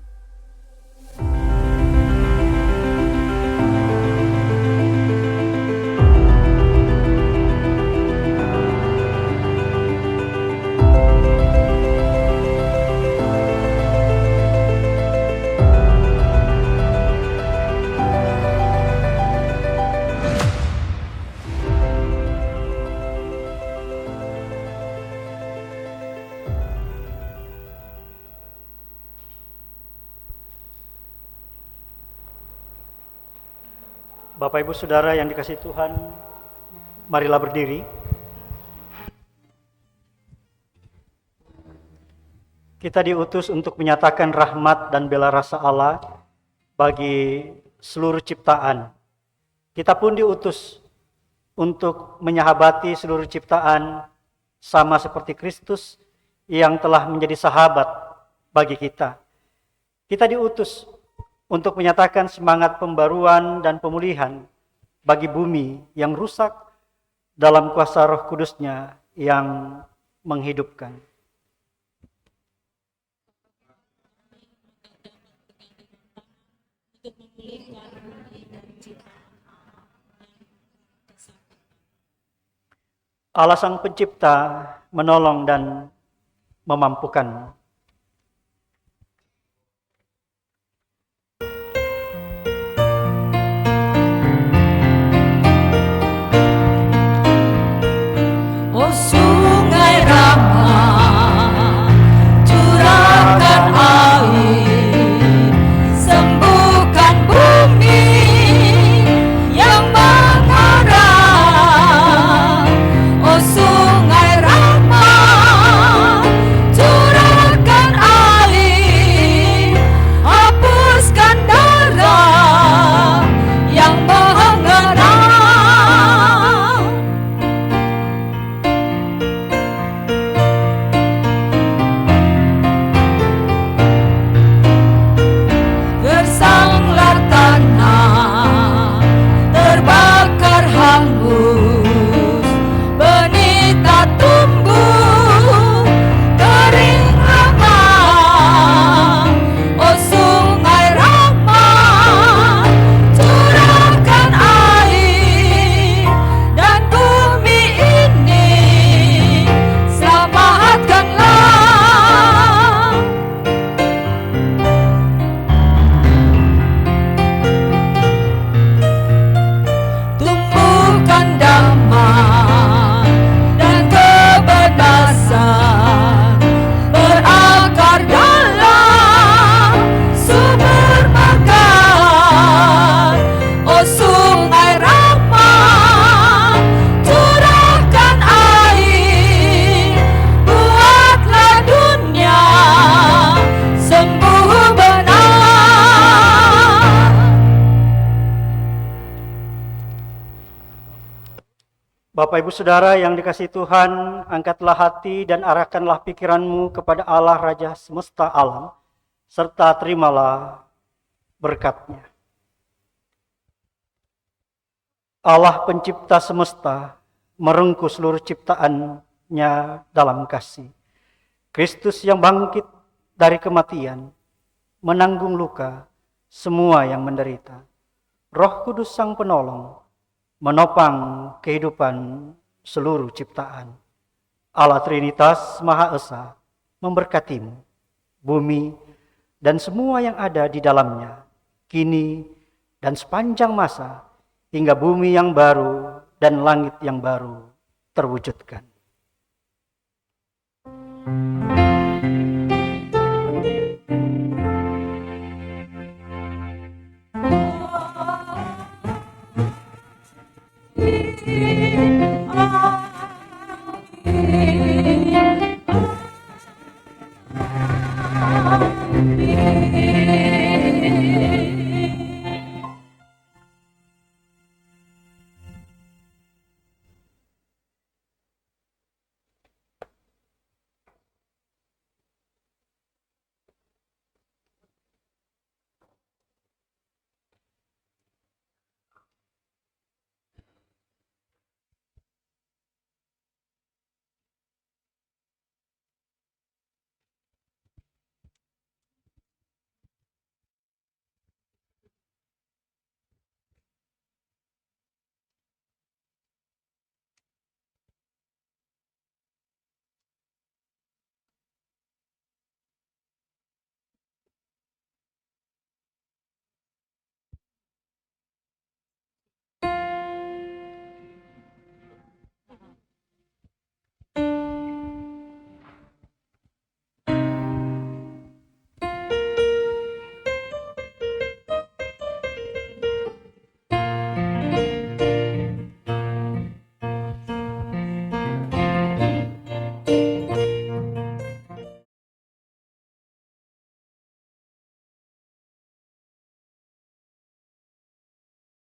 Bapak Ibu Saudara yang dikasihi Tuhan, marilah berdiri. Kita diutus untuk menyatakan rahmat dan bela rasa Allah bagi seluruh ciptaan. Kita pun diutus untuk menyahabati seluruh ciptaan sama seperti Kristus yang telah menjadi sahabat bagi kita. Kita diutus untuk menyatakan semangat pembaruan dan pemulihan bagi bumi yang rusak dalam kuasa Roh Kudus-Nya yang menghidupkan. Allah Sang Pencipta menolong dan memampukan. Oh sungai Rama, curahkan air, sembuhkan bumi yang mengharap. Oh sungai Rama, curahkan air, hapuskan darah yang mengharap. Gersanglah tanah, terbakar hangus, benih tak tumbuh, kering lemah. Oh sungai Rama, curahkan air, dan bumi ini selamatkanlah. Tumbuhkan damai dan kebebasan, berakar dalam sumber makan. Oh sungai Rama, curahkan air, buatlah dunia sembuh benar. Bapak Ibu Saudara yang dikasihi Tuhan, angkatlah hati dan arahkanlah pikiranmu kepada Allah Raja semesta alam, serta terimalah berkat-Nya. Allah pencipta semesta merengkuh seluruh ciptaan-Nya dalam kasih. Kristus yang bangkit dari kematian, menanggung luka semua yang menderita. Roh Kudus Sang Penolong menopang kehidupan seluruh ciptaan. Allah Trinitas Maha Esa memberkatimu, bumi, dan semua yang ada di dalamnya, kini dan sepanjang masa, hingga bumi yang baru dan langit yang baru terwujudkan. Thank you.